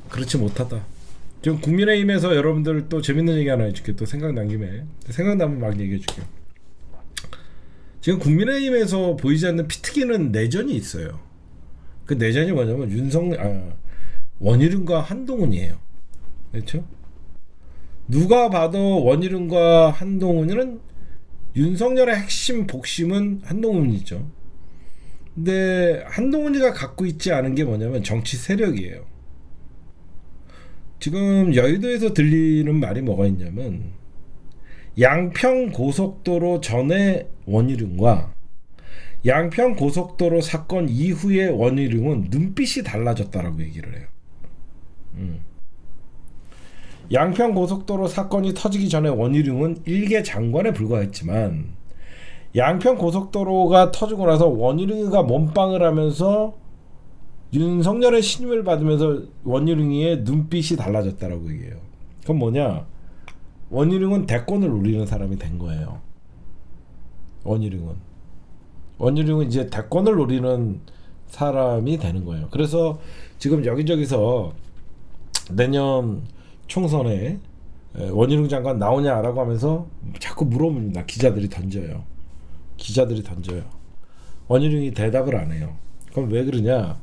그렇지 못하다. 지금 국민의힘에서 여러분들 또 재밌는 얘기 하나 해줄게. 또 생각난 김에 생각나면 막 얘기해줄게요. 지금 국민의힘에서 보이지 않는 피튀기는 내전이 있어요. 그 내전이 뭐냐면 원희룡과 한동훈이에요. 그렇죠? 누가 봐도 원희룡과 한동훈은 윤석열의 핵심 복심은 한동훈이죠. 근데 한동훈이가 갖고 있지 않은 게 뭐냐면 정치 세력이에요. 지금 여의도에서 들리는 말이 뭐가 있냐면 양평 고속도로 전에 원희룡과 양평 고속도로 사건 이후의 원희룡은 눈빛이 달라졌다라고 얘기를 해요. 양평 고속도로 사건이 터지기 전에 원희룡은 일개 장관에 불과했지만 양평 고속도로가 터지고 나서 원희룡이가 몸빵을 하면서 윤석열의 신임을 받으면서 원희룡이의 눈빛이 달라졌다라고 얘기해요. 그건 뭐냐? 원희룡은 대권을 노리는 사람이 된 거예요. 원희룡은 이제 대권을 노리는 사람이 되는 거예요. 그래서 지금 여기저기서 내년 총선에 원희룡 장관 나오냐라고 하면서 자꾸 물어봅니다. 기자들이 던져요. 원희룡이 대답을 안 해요. 그럼 왜 그러냐?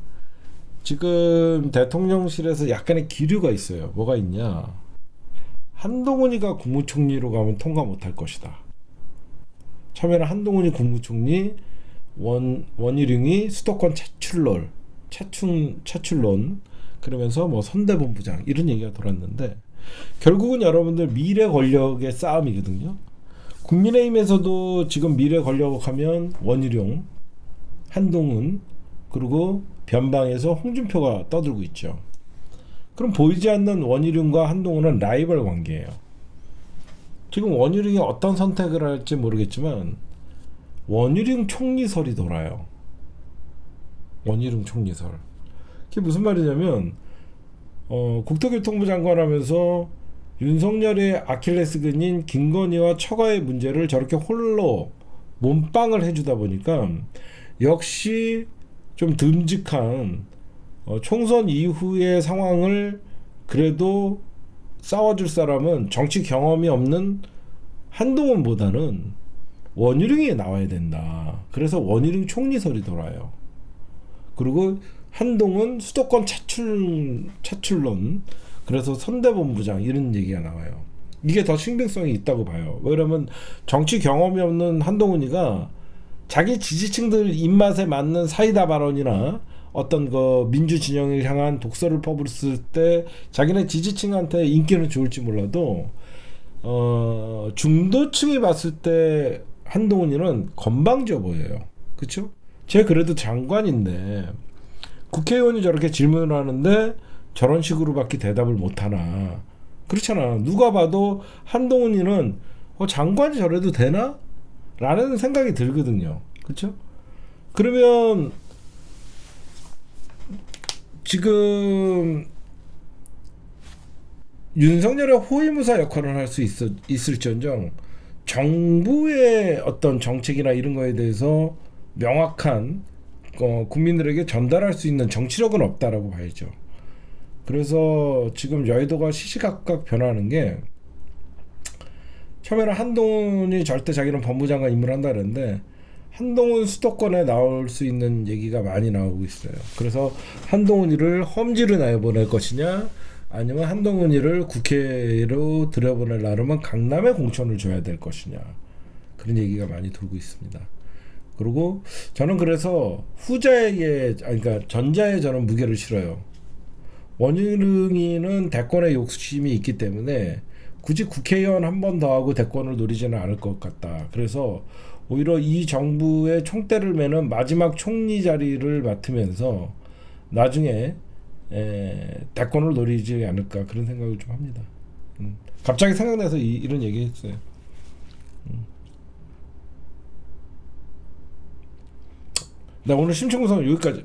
지금 대통령실에서 약간의 기류가 있어요. 뭐가 있냐? 한동훈이가 국무총리로 가면 통과 못할 것이다. 처음에는 한동훈이 국무총리, 원희룡이 수도권 차출론 그러면서 뭐 선대본부장 이런 얘기가 돌았는데 결국은 여러분들 미래 권력의 싸움이거든요. 국민의힘에서도 지금 미래 권력 하면 원희룡, 한동훈 그리고 변방에서 홍준표가 떠들고 있죠. 그럼 보이지 않는 원희룡과 한동훈은 라이벌 관계예요. 지금 원희룡이 어떤 선택을 할지 모르겠지만 원희룡 총리설이 돌아요. 원희룡 총리설. 그게 무슨 말이냐면 국토교통부 장관 하면서 윤석열의 아킬레스건인 김건희와 처가의 문제를 저렇게 홀로 몸빵을 해주다 보니까 역시 좀 듬직한 총선 이후의 상황을 그래도 싸워줄 사람은 정치 경험이 없는 한동훈보다는 원희룡이 나와야 된다. 그래서 원희룡 총리설이 돌아요. 그리고 한동훈 수도권 차출론 그래서 선대본부장 이런 얘기가 나와요. 이게 더 신빙성이 있다고 봐요. 왜냐면 정치 경험이 없는 한동훈이가 자기 지지층들 입맛에 맞는 사이다 발언이나 어떤 그 민주 진영을 향한 독서를 퍼부었을 때 자기네 지지층한테 인기는 좋을지 몰라도 중도층이 봤을 때 한동훈이는 건방져 보여요. 그렇죠? 쟤 그래도 장관인데 국회의원이 저렇게 질문을 하는데 저런 식으로밖에 대답을 못하나. 그렇잖아. 누가 봐도 한동훈이는 장관이 저래도 되나? 라는 생각이 들거든요. 그렇죠? 그러면 지금 윤석열의 호위무사 역할을 할 수 있을지언정 정부의 어떤 정책이나 이런 거에 대해서 명확한 국민들에게 전달할 수 있는 정치력은 없다라고 봐야죠. 그래서 지금 여의도가 시시각각 변하는 게 처음에는 한동훈이 절대 자기는 법무장관 임무를 한다 그랬는데 한동훈 수도권에 나올 수 있는 얘기가 많이 나오고 있어요. 그래서 한동훈이를 험지로 내보낼 것이냐 아니면 한동훈이를 국회로 들여보낼 나름은 강남에 공천을 줘야 될 것이냐 그런 얘기가 많이 돌고 있습니다. 그리고 저는 그래서 후자에게 그러니까 전자에 저는 무게를 실어요. 원희룡이는 대권의 욕심이 있기 때문에 굳이 국회의원 한 번 더 하고 대권을 노리지는 않을 것 같다. 그래서 오히려 이 정부의 총대를 매는 마지막 총리 자리를 맡으면서 나중에 대권을 노리지 않을까 그런 생각을 좀 합니다. 갑자기 생각나서 이런 얘기 했어요. 나 오늘 심층구성 여기까지.